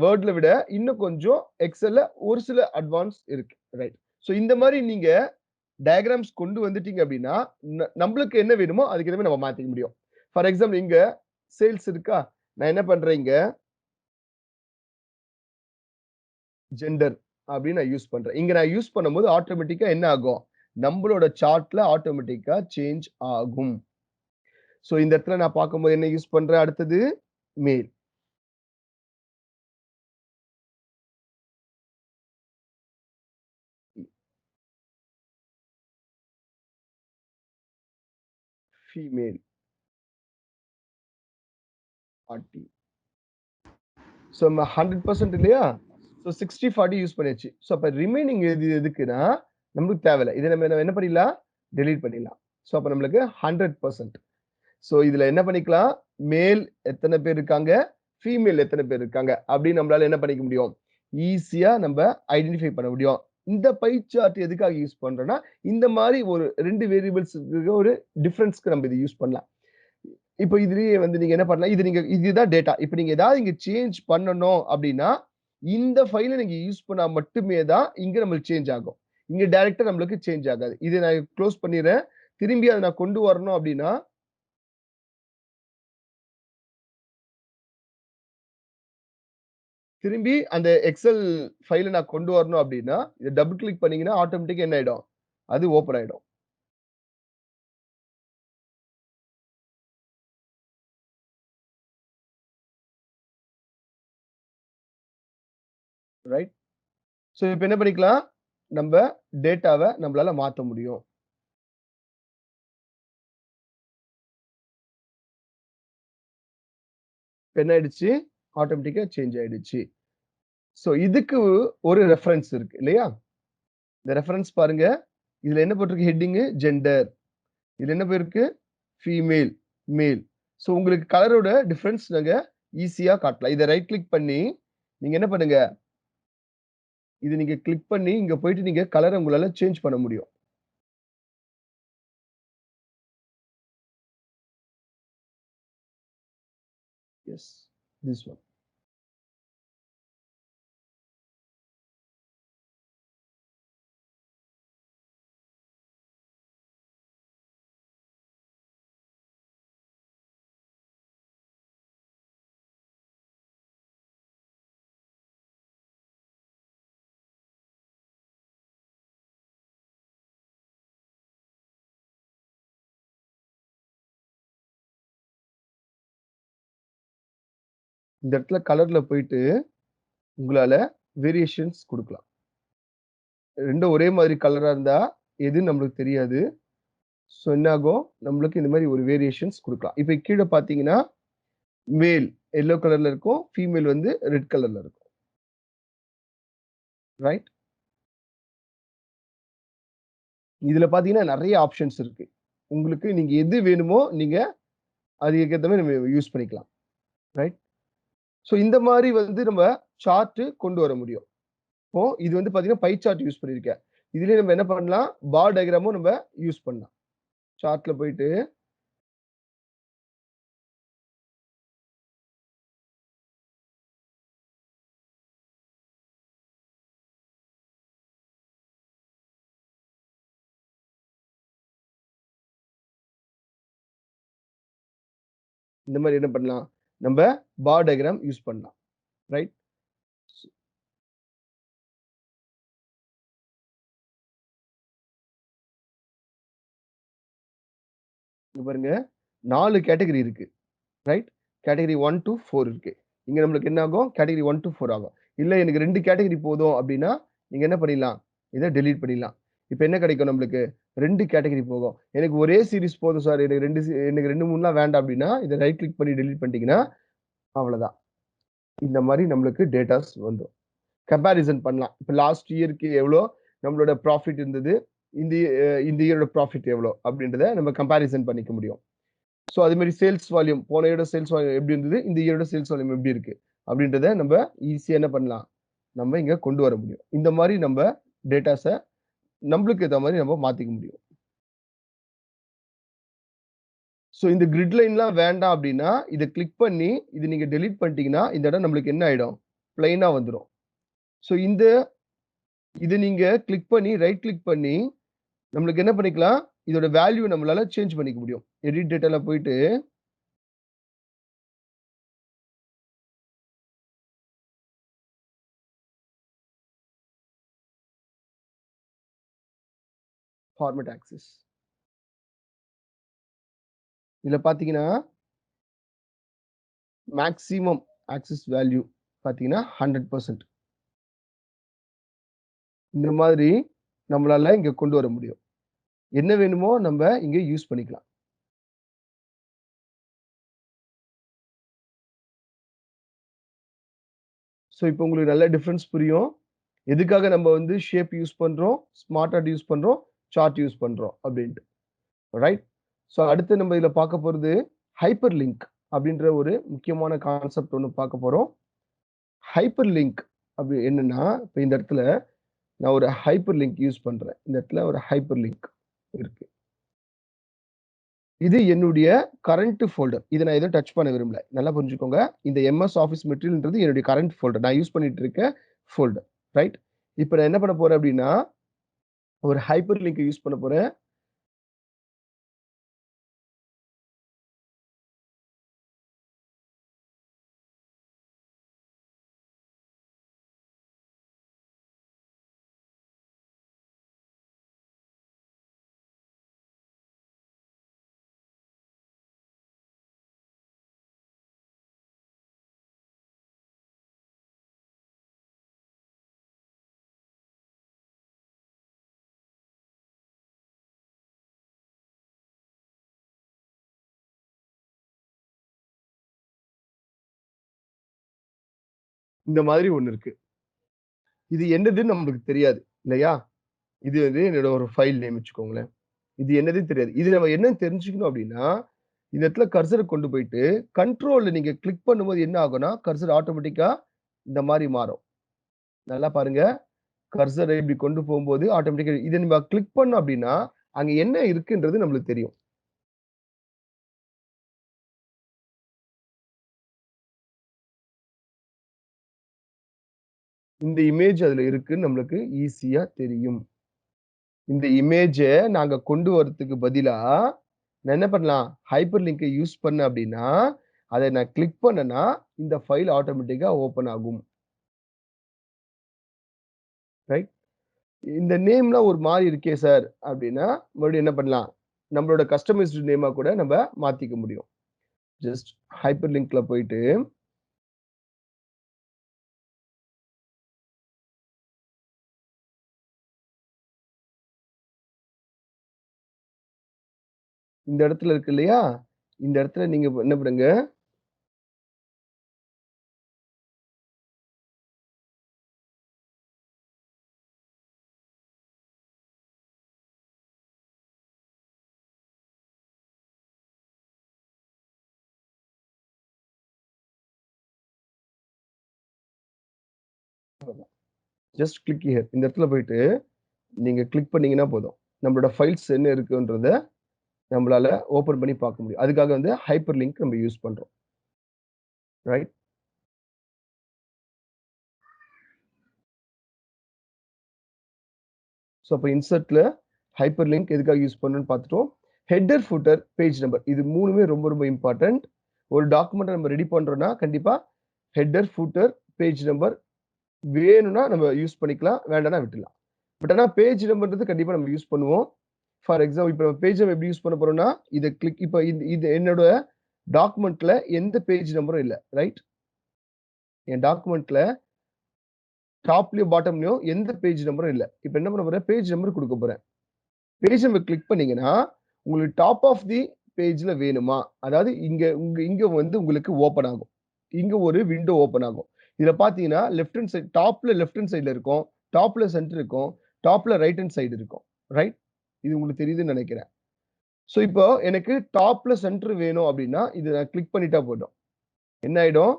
வேர்ட்ல விட இன்னும் கொஞ்சம் எக்ஸெல்ல ஒரு சில அட்வான்ஸ் இருக்கு. ரைட். ஸோ இந்த மாரி நீங்க டயகிராம்ஸ் கொண்டு வந்துட்டீங்க அப்படின்னா, நம்மளுக்கு என்ன வேணுமோ அதுக்கு ஏத்த மாரி நம்ம மாத்திக்க முடியும். ஃபார் எக்ஸாம்பிள் இங்க சேல்ஸ் இருக்கா? நான் என்ன பண்றேன் இங்க ஜெண்டர் அப்படின்னு நான் யூஸ் பண்றேன். இங்க நான் யூஸ் பண்ணும்போது ஆட்டோமேட்டிக்கா என்ன ஆகும்? நம்மளோட சார்ட்ல ஆட்டோமேட்டிக்கா சேஞ்ச் ஆகும். சோ இந்த இடத்துல நான் பார்க்கும்போது என்ன யூஸ் பண்றேன்? அடுத்தது மேல். ஃபீமேல் 40. சோ நம்ம 100% இல்லையா? சோ 60, 40 யூஸ் பண்ணியாச்சு. சோ அப்ப ரிமைனிங் எது எதுக்குன்னா, நமக்கு தேவையில்ல. இத நம்ம என்ன பண்ணிடலாம்? டெலீட் பண்ணிடலாம். சோ அப்ப நம்மளுக்கு 100%. சோ இதுல என்ன பண்ணிக்கலாம்? மேல் எத்தன பேர் இருக்காங்க? ஃபீமேல் எத்தன பேர் இருக்காங்க? அப்படின்னு நம்மளால என்ன பண்ணிக்க முடியும்? ஈஸியா நம்ம ஐடென்டிஃபை பண்ண முடியும். இந்த பை சார்ட் எதுக்காக யூஸ் பண்றோம்னா, இந்த மாரி ஒரு 2 வேரியபிள்ஸ் ஒரு டிஃபரன்ஸ்க்கு நம்ம இத யூஸ் பண்ணலாம். இப்ப இதுலயே வந்து நீங்க என்ன பண்ணலாம்? இதுதான் டேட்டா. இப்ப நீங்க ஏதாவது இங்க சேஞ்ச் பண்ணணும் அப்படின்னா, இந்த ஃபைல நீங்க யூஸ் பண்ணா மட்டுமே தான் இங்க நம்மளுக்கு சேஞ்ச் ஆகும். இங்க டைரக்ட்டா நம்மளுக்கு சேஞ்ச் ஆகாது. இத நான் குளோஸ் பண்ணிர்றேன். திரும்பி அத நான் கொண்டு வரணும் அப்படின்னா திரும்பி அந்த எக்ஸல் ஃபைல நான் கொண்டு வரணும் அப்படின்னா, இத டபுள் கிளிக் பண்ணீங்கன்னா, ஆட்டோமேட்டிக்கா என்ன ஆயிடும்? அது ஓப்பன் ஆயிடும். ரைட்? ஸோ இப்ப என்ன பண்ணிக்கலாம்? நம்ப டேட்டாவ நம்மளால மாத்த முடியும். இப்ப என்ன ஆயிடுச்சு? ஆட்டோமேட்டிக்கா சேஞ்ச் ஆயிடுச்சு. ஸோ இதுக்கு ஒரு ரெஃபரன்ஸ் இருக்கு இல்லையா? இந்த ரெஃபரன்ஸ் பாருங்க. இதுல என்ன போட்டிருக்கு ஹெட்டிங்கு? ஜெண்டர். இதுல என்ன போயிருக்கு? ஃபீமேல், மேல். ஸோ உங்களுக்கு கலரோட டிஃபரன்ஸ் நாங்க ஈஸியா காட்டலாம். இத ரைட் கிளிக் பண்ணி, நீங்க என்ன பண்ணுங்க? இது நீங்க கிளிக் பண்ணி, இங்க போயிட்டு நீங்க கலர உங்களால சேஞ்ச் பண்ண முடியும். எஸ். This one. இந்த இடத்துல கலர்ல போயிட்டு, உங்களால வேரியேஷன்ஸ் குடுக்கலாம். 2ம் ஒரே மாதிரி கலரா இருந்தா, எதுன்னு நம்மளுக்கு தெரியாது. ஸோ என்ன ஆகும்? நம்மளுக்கு இந்த மாரி ஒரு வேரியேஷன்ஸ் குடுக்கலாம். இப்ப கீழ பார்த்தீங்கன்னா, மேல் எல்லோ கலர்ல இருக்கும். ஃபீமேல் வந்து ரெட் கலர்ல இருக்கும். ரைட்? இதுல பார்த்தீங்கன்னா, நெறைய ஆப்ஷன்ஸ் இருக்கு. உங்களுக்கு நீங்க எது வேணுமோ, நீங்க அதுக்கு ஏத்த மாரி நம்ம யூஸ் பண்ணிக்கலாம். ரைட்? ஸோ இந்த மாரி வந்து நம்ம சார்ட் கொண்டு வர முடியும். இப்போ இது வந்து பார்த்தீங்கன்னா, பை சார்ட் யூஸ் பண்ணியிருக்கேன். இதுலயே நம்ம என்ன பண்ணலாம்? பார் டயகிராமும் நம்ம யூஸ் பண்ணலாம். சார்ட்ல போயிட்டு இந்த மாரி என்ன பண்ணலாம்? நம்ப பார் டயகிராம் யூஸ் பண்ணலாம். ரைட்? இங்க பாருங்க 4 கேட்டகரி இருக்கு. ரைட்? கேட்டகரி 1 டூ 4 இருக்கு. இங்க நம்மளுக்கு என்ன ஆகும்? கேட்டகரி 1 டூ 4 ஆகும். இல்ல எனக்கு 2 கேட்டகரி போதும் அப்டின்னா, நீங்க என்ன பண்ணிடலாம்? இத டெலீட் பண்ணிடலாம். இப்ப என்ன கிடைக்கும் நம்மளுக்கு? 2 கேட்டகரி போகும். எனக்கு ஒரே சீரிஸ் போதும் சார். எனக்கு 2, 3லாம் வேண்டாம் அப்டின்னா, இத ரைட் கிளிக் பண்ணி டெலீட் பண்ணிட்டீங்கன்னா, அவ்வளதான். இந்த மாரி நம்மளுக்கு டேட்டாஸ் வந்துரும். கம்பேரிசன் பண்ணலாம். இப்ப லாஸ்ட் இயர்க்கு எவ்வளோ நம்மளோட ப்ராஃபிட் இருந்தது. இந்த இயரோட ப்ராஃபிட் எவ்வளோ அப்டின்றத நம்ம கம்பேரிசன் பண்ணிக்க முடியும். ஸோ அதே மாரி சேல்ஸ் வால்யூம் போன இயரோட சேல்ஸ் வால்யூம் எப்படி இருந்தது? இந்த இயரோட சேல்ஸ் வால்யூம் எப்படி இருக்கு? அப்படின்றத நம்ப ஈஸியா என்ன பண்ணலாம்? நம்ம இங்க கொண்டு வர முடியும். இந்த மாரி நம்ப டேட்டாஸ நம்பளுக்கு ஏத்த மாரி நம்ம மாத்திக்க முடியும். ஸோ இந்த கிரிட் லைன்லாம் வேண்டாம் அப்படின்னா, இத கிளிக் பண்ணி இத நீங்க டெலீட் பண்ணிட்டீங்கன்னா, இந்த இடம் நம்மளுக்கு என்ன ஆயிடும்? பிளெயினா வந்துரும். ஸோ இத நீங்க கிளிக் பண்ணி ரைட் கிளிக் பண்ணி நம்மளுக்கு என்ன பண்ணிக்கலாம்? இதோட வேல்யூ நம்மளால சேஞ்ச் பண்ணிக்க முடியும். எடிட் டேட்டால போயிட்டு ஃபார்மேட் ஆக்ஸஸ். இதுல பார்த்தீங்கன்னா மேக்ஸிமம் ஆக்சஸ் வேல்யூ பார்த்தீங்கன்னா 100%. இந்த மாதிரி நம்மளால இங்க கொண்டு வர முடியும். என்ன வேணுமோ நம்ப இங்க யூஸ் பண்ணிக்கலாம். ஸோ இப்போ உங்களுக்கு நல்ல டிஃபரன்ஸ் புரியும். எதுக்காக நம்ம வந்து ஷேப் யூஸ் பண்றோம், ஸ்மார்ட் ஆர்ட் யூஸ் பண்றோம், சார்ட் யூஸ் பண்றோம் அப்படின்ட்டு. ரைட்? ஸோ அடுத்து நம்ம இதுல பார்க்க போறது ஹைப்பர் லிங்க் அப்படின்ற ஒரு முக்கியமான கான்செப்ட் ஒண்ணு பார்க்க போறோம். ஹைப்பர் லிங்க் அப்படி என்னன்னா, இப்ப இந்த இடத்துல நான் ஒரு ஹைப்பர் லிங்க் யூஸ் பண்றேன். இந்த இடத்துல ஒரு ஹைப்பர் லிங்க் இருக்கு. இது என்னுடைய கரண்ட் ஃபோல்டர். இத நான் எதுவும் டச் பண்ண விரும்பல. நல்லா புரிஞ்சுக்கோங்க. இந்த எம்எஸ் ஆஃபிஸ் மெட்டீரியல்ன்றது என்னுடைய கரண்ட் ஃபோல்டர். நான் யூஸ் பண்ணிட்டு இருக்க ஃபோல்டர். ரைட்? இப்ப நான் என்ன பண்ண போறேன் அப்டின்னா, ஒரு ஹைப்பர் லிங்க் யூஸ் பண்ண போறேன். இந்த மாதிரி ஒண்ணு இருக்கு. இது என்னதுன்னு நம்மளுக்கு தெரியாது இல்லையா? இது வந்து என்னோட ஒரு ஃபைல் நேம் வச்சுக்கோங்களேன். இது என்னதுன்னு தெரியாது. இது நம்ம என்னன்னு தெரிஞ்சுக்கணும் அப்படின்னா, இந்த இடத்துல கர்சரை கொண்டு போயிட்டு கண்ட்ரோல்ல நீங்க கிளிக் பண்ணும்போது என்ன ஆகும்னா, கர்சர் ஆட்டோமேட்டிக்கா இந்த மாரி மாறும். நல்லா பாருங்க. கர்சரை இப்படி கொண்டு போகும்போது ஆட்டோமேட்டிக்கா இத நம்ம கிளிக் பண்ணோம் அப்படின்னா, அங்க என்ன இருக்குன்றது நம்மளுக்கு தெரியும். இந்த இமேஜ் அதுல இருக்குன்னு நம்மளுக்கு ஈஸியா தெரியும். இந்த இமேஜ நாங்க கொண்டு வரதுக்கு பதிலா, நான் என்ன பண்ணலாம்? ஹைப்பர் லிங்க்க யூஸ் பண்ணேன் அப்படின்னா, அத நான் கிளிக் பண்ணேன்னா, இந்த ஃபைல் ஆட்டோமேட்டிக்கா ஓப்பன் ஆகும். ரைட்? இந்த நேம்லாம் ஒரு மாரி இருக்கே சார் அப்படின்னா, மறுபடியும் என்ன பண்ணலாம்? நம்மளோட கஸ்டமைஸ்டு நேமா கூட நம்ப மாத்திக்க முடியும். ஜஸ்ட் ஹைப்பர் லிங்க்ல போயிட்டு இந்த இடத்துல இருக்கு இல்லையா? இந்த இடத்துல நீங்க என்ன பண்ணுங்க, ஜஸ்ட் கிளிக் ஹியர். இந்த இடத்துல போயிட்டு நீங்க கிளிக் பண்ணீங்கன்னா போதும். நம்மளோட ஃபைல்ஸ் என்ன இருக்குன்றத நம்மளால ஓப்பன் பண்ணி பார்க்க முடியும். அதுக்காக வந்து ஹைப்பர் லிங்க் நம்ம யூஸ் பண்றோம். ரைட்? ஸோ அப்ப இன்சர்ட்ல ஹைப்பர் லிங்க் எதுக்காக யூஸ் பண்ணணும்னு பார்த்துட்டோம். ஹெட்டர், ஃபூட்டர், பேஜ் நம்பர் இது 3மே ரொம்ப ரொம்ப இம்பார்ட்டன்ட். ஒரு டாக்குமெண்ட்ட நம்ம ரெடி பண்றோம்னா, கண்டிப்பா ஹெட்டர், ஃபூட்டர், பேஜ் நம்பர் வேணும்னா நம்ம யூஸ் பண்ணிக்கலாம். வேண்டாம்னா விட்டுடலாம். பட் ஆனா பேஜ் நம்பர்ன்றது கண்டிப்பா நம்ம யூஸ் பண்ணுவோம். ஃபார் எக்ஸாம்பிள் இப்ப பேஜ் நம்பர் எப்படி யூஸ் பண்ண போறோம்னா, இத கிளிக் இப்ப இது என்னோட டாக்குமெண்ட்ல எந்த பேஜ் நம்பரும் இல்ல. ரைட்? என் டாக்குமெண்ட்ல டாப்லயும், பாட்டம்லயும் எந்த பேஜ் நம்பரும் இல்ல. இப்ப என்ன பண்ண போறேன்? பேஜ் நம்பர் குடுக்க போறேன். பேஜ் நம்பர் கிளிக் பண்ணீங்கன்னா, உங்களுக்கு டாப் ஆஃப் தி பேஜ்ல வேணுமா? அதாவது இங்க வந்து உங்களுக்கு ஓப்பன் ஆகும். இங்க ஒரு விண்டோ ஓப்பன் ஆகும். இதுல பார்த்தீங்கன்னா, லெஃப்ட் ஹேண்ட் சைட் டாப்ல லெஃப்ட் ஹேண்ட் சைடுல இருக்கும். டாப்ல சென்டர் இருக்கும். டாப்ல ரைட் ஹேண்ட் சைடு இருக்கும். ரைட்? இது உங்களுக்கு தெரியுதுன்னு நெனைக்கிறேன். ஸோ இப்போ எனக்கு டாப்ல சென்டர் வேணும் அப்டின்னா, இத நான் கிளிக் பண்ணிட்டா போதும். என்ன ஆயிடும்?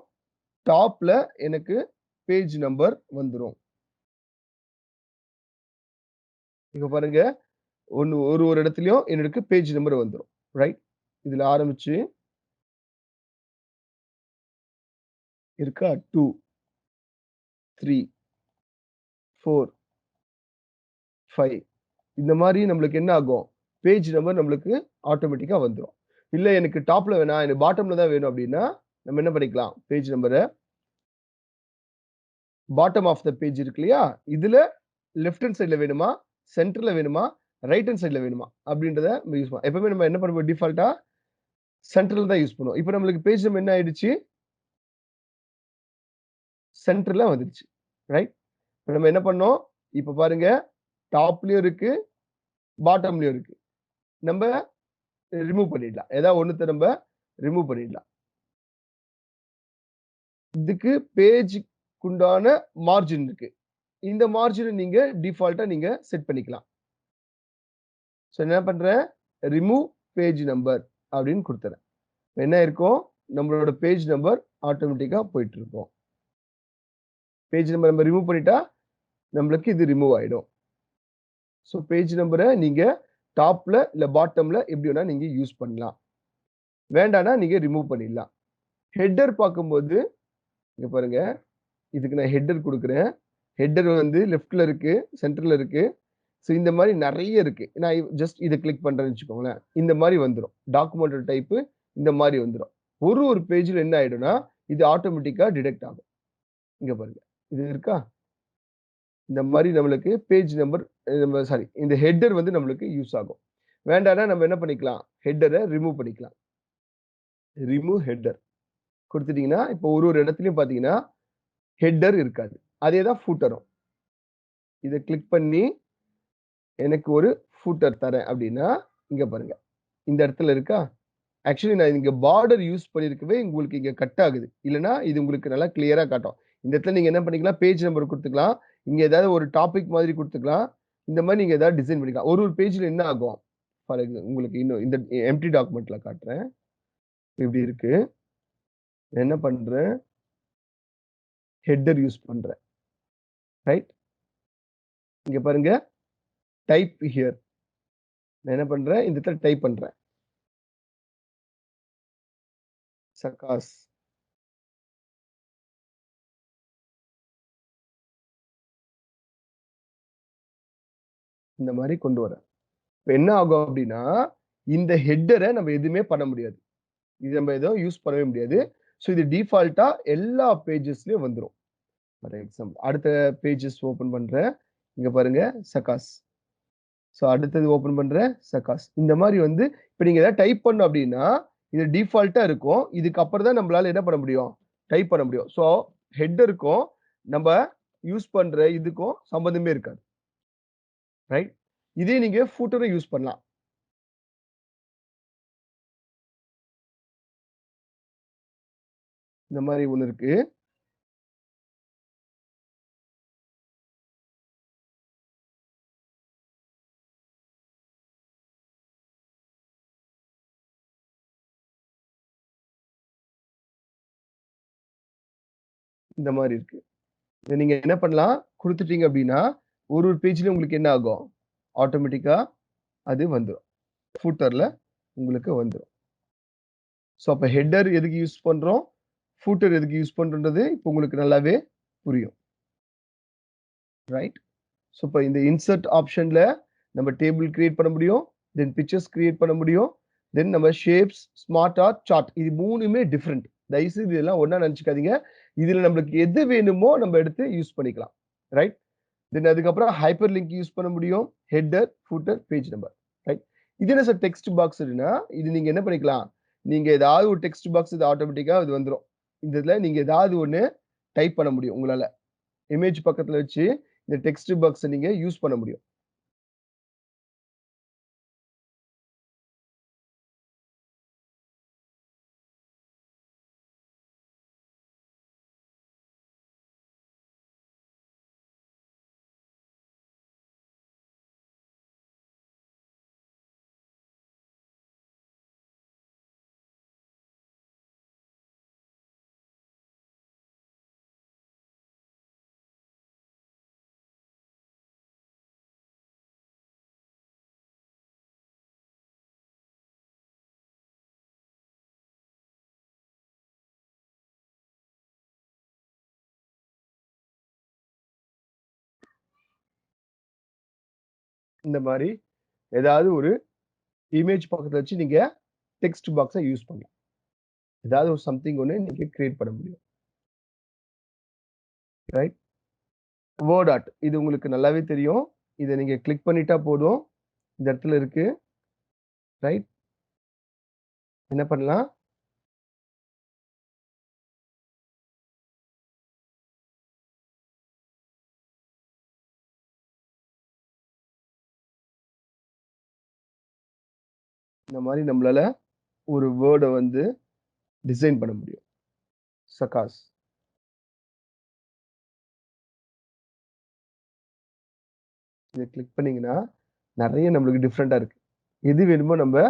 டாப்ல எனக்கு பேஜ் நம்பர் வந்துரும். இங்க பாருங்க. ஒரு இடத்துலயும் எனக்கு பேஜ் நம்பர் வந்துரும். ரைட்? இதுல ஆரம்பிச்சு இருக்கா 2, 3, 4, 5 இந்த மாரி நம்மளுக்கு என்ன ஆகும்? பேஜ் நம்பர் நம்மளுக்கு ஆட்டோமேட்டிக்கா வந்துரும். இல்ல எனக்கு டாப்ல வேணாம், எனக்கு பாட்டம்ல தான் வேணும் அப்டின்னா, நம்ம என்ன பண்ணிக்கலாம்? பேஜ் நம்பர பாட்டம் ஆஃப் த பேஜ் இருக்கு இல்லையா? இதுல லெஃப்ட் ஹேண்ட் சைடுல வேணுமா? சென்டர்ல வேணுமா? ரைட் ஹேண்ட் சைடுல வேணுமா? அப்டின்றத நம்ம யூஸ் பண்ணலாம். எப்பவுமே நம்ம என்ன பண்ணுவோம் டிஃபால்ட்டா சென்டர்ல தான் யூஸ் பண்ணுவோம். இப்ப நம்மளுக்கு பேஜ் நம்பர் என்ன ஆயிடுச்சு? சென்டர்ல வந்துருச்சு. ரைட்? இப்ப நம்ம என்ன பண்ணோம்? இப்ப பாருங்க டாப்லயும் இருக்கு, பாட்டம்லயும் இருக்கு. நம்ப ரிமூவ் பண்ணிடலாம். ஏதாவது ஒண்ணுத்த நம்ப ரிமூவ் பண்ணிடலாம். இதுக்கு பேஜ்க்குண்டான மார்ஜின் இருக்கு. இந்த மார்ஜின நீங்க டிஃபால்ட்டா நீங்க செட் பண்ணிக்கலாம். ஸோ என்ன பண்றேன்? ரிமூவ் பேஜ் நம்பர் அப்படின்னு குடுத்துறேன். என்ன இருக்கும்? நம்மளோட பேஜ் நம்பர் ஆட்டோமேட்டிக்கா போயிட்டு இருக்கும். பேஜ் நம்பர் நம்ம ரிமூவ் பண்ணிட்டா, நம்மளுக்கு இது ரிமூவ் ஆயிடும். ஸோ பேஜ் நம்பர நீங்க டாப்ல இல்ல பாட்டம்ல எப்படி வேணா நீங்க யூஸ் பண்ணலாம். வேண்டான்னா நீங்க ரிமூவ் பண்ணிடலாம். ஹெட்டர் பார்க்கும்போது, இங்க பாருங்க. இதுக்கு நான் ஹெட்டர் குடுக்குறேன். ஹெட்டர் வந்து லெஃப்ட்ல இருக்கு, சென்டர்ல இருக்கு. ஸோ இந்த மாரி நெறைய இருக்கு. நான் ஜஸ்ட் இத கிளிக் பண்றேன்னு வச்சுக்கோங்களேன். இந்த மாரி வந்துரும். டாக்குமெண்டோட டைப்பு இந்த மாரி வந்துரும். ஒரு பேஜ்ல என்ன ஆயிடும்னா, இது ஆட்டோமேட்டிக்கா டிடெக்ட் ஆகும். இங்க பாருங்க. இது இருக்கா? இந்த மாரி நம்மளுக்கு பேஜ் நம்பர் நம்ம சாரி இந்த ஹெட்டர் வந்து நம்மளுக்கு யூஸ் ஆகும். வேண்டான்னா நம்ம என்ன பண்ணிக்கலாம்? ஹெட்டர ரிமூவ் பண்ணிக்கலாம். ரிமூவ் ஹெட்டர் குடுத்துட்டீங்கன்னா, இப்போ ஒரு இடத்துலயும் பார்த்தீங்கன்னா, ஹெட்டர் இருக்காது. அதே தான் ஃபூட்டரும். இத கிளிக் பண்ணி எனக்கு ஒரு ஃபூட்டர் தரேன் அப்டின்னா, இங்க பாருங்க. இந்த இடத்துல இருக்கா? ஆக்சுவலி நான் இங்க பார்டர் யூஸ் பண்ணியிருக்கவே உங்களுக்கு இங்க கட் ஆகுது. இல்லன்னா இது உங்களுக்கு நல்லா கிளியரா காட்டும். இந்த இடத்துல நீங்க என்ன பண்ணிக்கலாம், பேஜ் நம்பர் கொடுத்துக்கலாம், இங்க ஏதாவது ஒரு டாபிக் மாதிரி கொடுத்துக்கலாம், இந்த மாதிரி நீங்க ஏதாவது டிசைன் பண்ணிக்கலாம். ஒரு பேஜ்ல என்ன ஆகும், ஃபார் எக்ஸாம்பிள் உங்களுக்கு இன்னும் இந்த எம்டி டாக்குமெண்ட்ல காட்டுறேன். இப்படி இருக்கு. என்ன பண்றேன், ஹெட்டர் யூஸ் பண்றேன். ரைட், இங்க பாருங்க, டைப் ஹியர். நான் என்ன பண்றேன், இந்த இடத்துல டைப் பண்றேன், சகாஸ். இந்த மாதிரி கொண்டு வரேன். இப்ப என்ன ஆகும் அப்படின்னா, இந்த ஹெட்டரை நம்ம எதுவுமே பண்ண முடியாது, இது நம்ம எதுவும் யூஸ் பண்ணவே முடியாது. ஸோ இது டிஃபால்ட்டா எல்லா பேஜஸ்லயும் வந்துடும். ஃபார் எக்ஸாம்பிள் அடுத்த பேஜஸ் ஓபன் பண்றேன், இங்க பாருங்க சகாஸ். ஸோ அடுத்தது ஓபன் பண்றேன் சகாஸ். இந்த மாதிரி வந்து இப்ப நீங்க ஏதாவது டைப் பண்ணணும் அப்படின்னா இது டிஃபால்ட்டா இருக்கும். இதுக்கு அப்புறம் தான் நம்மளால என்ன பண்ண முடியும், டைப் பண்ண முடியும். ஸோ ஹெட்டருக்கும் நம்ம யூஸ் பண்ற இதுக்கும் சம்பந்தமே இருக்காது. ரைட், இதே நீங்க ஃபூட்டரை யூஸ் பண்ணலாம். இந்த மாதிரி ஒண்ணு இருக்கு. இந்த மாதிரி இருக்கு. இதை நீங்க என்ன பண்ணலாம், கொடுத்துட்டீங்க அப்படின்னா ஒரு ஒரு பேஜ்லயும் உங்களுக்கு என்ன ஆகும், ஆட்டோமேட்டிக்கா அது வந்துடும், ஃபூட்டர்ல உங்களுக்கு வந்துடும். ஸோ அப்ப ஹெட்டர் எதுக்கு யூஸ் பண்றோம், ஃபூட்டர் எதுக்கு யூஸ் பண்றது இப்போ உங்களுக்கு நல்லாவே புரியும். ரைட், ஸோ இப்போ இந்த இன்சர்ட் ஆப்ஷன்ல நம்ம டேபிள் கிரியேட் பண்ண முடியும், தென் பிக்சர்ஸ் கிரியேட் பண்ண முடியும், தென் நம்ம ஷேப்ஸ், ஸ்மார்ட் ஆர்ட், சார்ட், இது மூணுமே டிஃப்ரெண்ட். தயவுசெய்து இதெல்லாம் ஒண்ணா நினைச்சுக்காதீங்க. இதுல நம்மளுக்கு எது வேணுமோ நம்ம எடுத்து யூஸ் பண்ணிக்கலாம். ரைட், தென் அதுக்கப்புறம் ஹைப்பர் லிங்க் யூஸ் பண்ண முடியும், header, footer, page number. Right, இது என்ன சார் டெக்ஸ்ட் பாக்ஸ்னா, இது நீங்க என்ன பண்ணிக்கலாம், நீங்க ஏதாவது ஒரு டெக்ஸ்ட் பாக்ஸ் இது ஆட்டோமேட்டிக்கா இது வந்துடும். இந்த இதுல நீங்க ஏதாவது ஒண்ணு டைப் பண்ண முடியும், உங்களால இமேஜ் பக்கத்துல வச்சு இந்த டெக்ஸ்ட் பாக்ஸ் நீங்க யூஸ் பண்ண முடியும். இந்த மாதிரி ஏதாவது ஒரு இமேஜ் பக்கத்துல வச்சு நீங்க டெக்ஸ்ட் பாக்ஸை யூஸ் பண்ணலாம். ஏதாவது ஒரு சம்திங் ஒன்று நீங்க கிரியேட் பண்ண முடியும். ரைட், வேர்ட் ஆர்ட் இது உங்களுக்கு நல்லாவே தெரியும். இதை நீங்க கிளிக் பண்ணிட்டா போதும், இந்த இடத்துல இருக்கு. ரைட், என்ன பண்ணலாம், இந்த மாதிரி நம்மளால ஒரு வேர்டை வந்து டிசைன் பண்ண முடியும். சகாஸ், இதை கிளிக் பண்ணீங்கன்னா நிறைய நம்மளுக்கு டிஃப்ரெண்டா இருக்கு. எது வேணுமோ நம்ம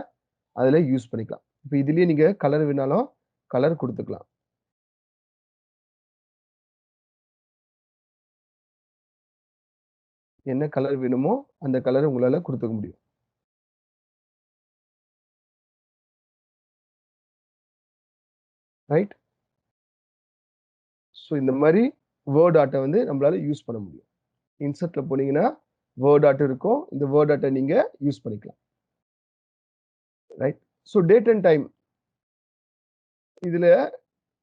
அதுல யூஸ் பண்ணிக்கலாம். இப்போ இதுலயே நீங்க கலர் வேணாலும் கலர் கொடுத்துக்கலாம். என்ன கலர் வேணுமோ அந்த கலர் உங்களால கொடுத்துக்க முடியும். ரைட், ஸோ இந்த மாதிரி வேர்ட் ஆர்ட்டை வந்து நம்மளால யூஸ் பண்ண முடியும். இன்சர்ட்ல போனீங்கன்னா வேர்ட் ஆர்ட் இருக்கும், இந்த வேர்ட் ஆர்ட்டை நீங்க யூஸ் பண்ணிக்கலாம். Right, so date and time, இதுல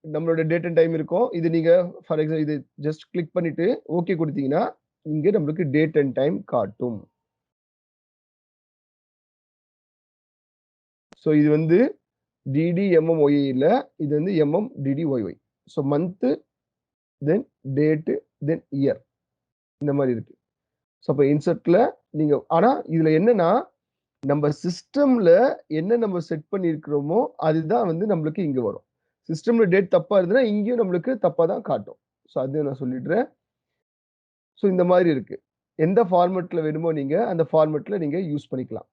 நம்மளோட டேட் அண்ட் டைம் இருக்கும். இது நீங்க ஃபார் எக்ஸாம்பிள் இது ஜஸ்ட் கிளிக் பண்ணிட்டு ஓகே கொடுத்தீங்கன்னா இங்க நம்மளுக்கு டேட் அண்ட் டைம் காட்டும். ஸோ இது வந்து DDMMOA இல்ல, இது வந்து MMDDYY. ஸோ மந்த், தென் டேட்டு, தென் இயர், இந்த மாதிரி இருக்கு. ஸோ அப்போ இன்சர்ட்ல நீங்க, ஆனா இதுல என்னன்னா நம்ம சிஸ்டம்ல என்ன நம்ம செட் பண்ணியிருக்கிறோமோ அதுதான் வந்து நம்மளுக்கு இங்க வரும். சிஸ்டம்ல டேட் தப்பா இருந்ததுன்னா இங்கேயும் நம்மளுக்கு தப்பா தான் காட்டும். ஸோ அதையும் நான் சொல்லிடுறேன். ஸோ இந்த மாதிரி இருக்கு. எந்த ஃபார்மேட்ல வேணுமோ நீங்க அந்த ஃபார்மேட்ல நீங்க யூஸ் பண்ணிக்கலாம்.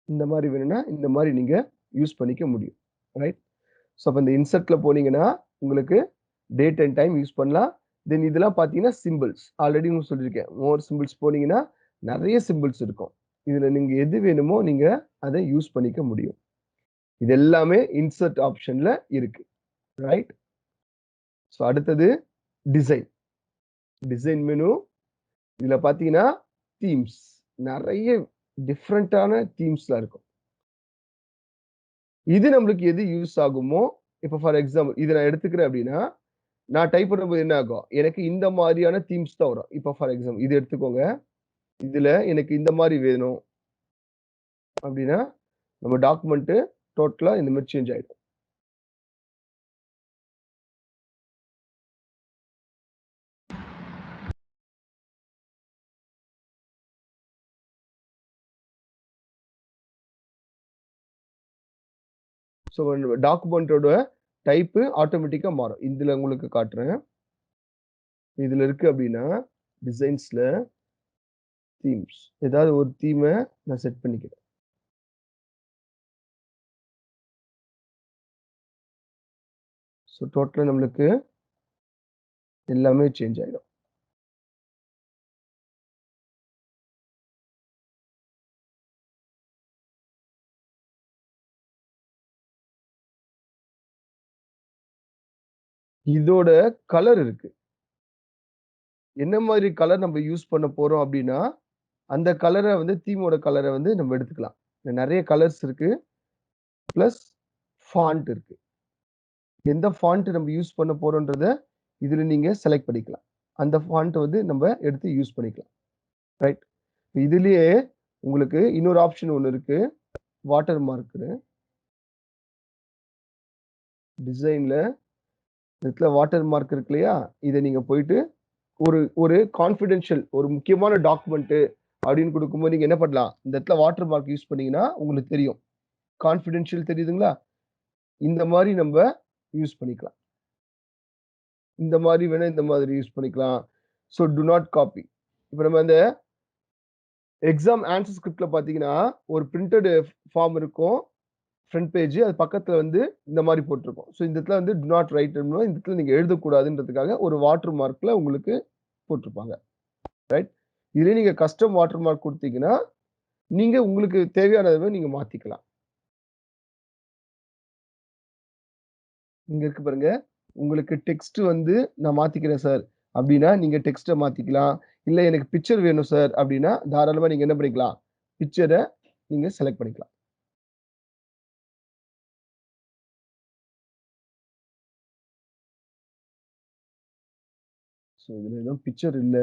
இந்த மாதிரி வேணும்னா இந்த மாதிரி நீங்க யூஸ் பண்ணிக்க முடியும். ரைட்? ஸோ அப்போ இந்த இன்சர்ட்ல போனீங்கன்னா உங்களுக்கு டேட் அண்ட் டைம் யூஸ் பண்ணலாம். தென் இதெல்லாம் பார்த்தீங்கன்னா சிம்பிள்ஸ். ஆல்ரெடி உங்களுக்கு சொல்லியிருக்கேன். மோர் சிம்பிள்ஸ் போனீங்கன்னா நிறைய சிம்பிள்ஸ் இருக்கும். இதுல நீங்க எது வேணுமோ நீங்க அதை யூஸ் பண்ணிக்க முடியும். இது எல்லாமே இன்சர்ட் ஆப்ஷன்ல இருக்கு. ரைட்? ஸோ அடுத்தது டிசைன். Design menu. இதுல பார்த்தீங்கன்னா தீம்ஸ். நிறைய டிஃப்ரெண்டான தீம்ஸ்லாம் இருக்கும். இது நம்மளுக்கு எது யூஸ் ஆகுமோ, இப்போ ஃபார் எக்ஸாம்பிள் இதை நான் எடுத்துக்கிறேன் அப்படின்னா, நான் டைப் பண்ணும்போது என்ன ஆகும்? எனக்கு இந்த மாதிரியான தீம்ஸ் தான் வரும். இப்போ ஃபார் எக்ஸாம்பிள் இது எடுத்துக்கோங்க. இதுல எனக்கு இந்த மாதிரி வேணும் அப்படின்னா, நம்ம டாக்குமெண்ட் டோட்டலா இந்த மாதிரி சேஞ்ச் ஆயிடும். ஸோ டாக்குமெண்டோட டைப்பு ஆட்டோமேட்டிக்கா மாறும். இதுல உங்களுக்கு காட்டுறேன். இதுல இருக்கு அப்படின்னா டிசைன்ஸ்ல தீம்ஸ் ஏதாவது ஒரு தீமை நான் செட் பண்ணிக்கிறேன். ஸோ டோட்டலா நம்மளுக்கு எல்லாமே சேஞ்ச் ஆயிடும். இதோட கலர் இருக்கு. என்ன மாதிரி கலர் நம்ம யூஸ் பண்ண போறோம் அப்படின்னா, அந்த கலரை வந்து தீமோட கலரை வந்து நம்ம எடுத்துக்கலாம். நிறைய கலர்ஸ் இருக்கு. பிளஸ் ஃபாண்ட் இருக்கு. எந்த ஃபாண்ட் நம்ம யூஸ் பண்ண போறோம்ன்றத இதுல நீங்க செலக்ட் பண்ணிக்கலாம். அந்த ஃபாண்ட் வந்து நம்ம எடுத்து யூஸ் பண்ணிக்கலாம். ரைட்? இதுலயே உங்களுக்கு இன்னொரு ஆப்ஷன் ஒன்று இருக்கு. வாட்டர் மார்க்னு. டிசைன்ல இதுல வாட்டர் மார்க் இருக்கு இல்லையா? இதை நீங்க போயிட்டு ஒரு கான்ஃபிடென்ஷியல் ஒரு முக்கியமான டாக்குமெண்ட் அப்படின்னு கொடுக்கும்போது நீங்க என்ன பண்ணலாம்? இந்த இடத்துல வாட்டர் மார்க் யூஸ் பண்ணீங்கன்னா உங்களுக்கு தெரியும். கான்ஃபிடென்ஷியல் தெரியுதுங்களா? இந்த மாதிரி நம்ம யூஸ் பண்ணிக்கலாம். இந்த மாதிரி வேணா இந்த மாதிரி யூஸ் பண்ணிக்கலாம். So do not copy. இப்போ நம்ம இந்த எக்ஸாம் ஆன்சர் ஸ்கிரிப்ட்ல பாத்தீங்கன்னா ஒரு பிரிண்டட் ஃபார்ம் இருக்கும். ஃப்ரண்ட் பேஜ் அது பக்கத்துல வந்து இந்த மாதிரி போட்டிருக்கும். ஸோ இந்த இடத்துல வந்து டு நாட் ரைட் இந்த இடத்துல நீங்க எழுதக்கூடாதுன்றதுக்காக ஒரு வாட்டர் மார்க்ல உங்களுக்கு போட்டிருப்பாங்க. ரைட்? இதுல நீங்க கஸ்டம் வாட்டர் மார்க் கொடுத்தீங்கன்னா நீங்க உங்களுக்கு தேவையானதை நீங்க மாத்திக்கலாம். இங்க இருக்கு பாருங்க. உங்களுக்கு டெக்ஸ்ட் வந்து நான் மாத்திக்கிறேன் சார் அப்படின்னா நீங்க டெக்ஸ்ட்டை மாத்திக்கலாம். இல்ல எனக்கு பிக்சர் வேணும் சார் அப்படின்னா தாராளமா நீங்க என்ன பண்ணிக்கலாம்? பிக்சரை நீங்க செலக்ட் பண்ணிக்கலாம். ஸோ இதுல எதுவும் பிக்சர் இல்ல.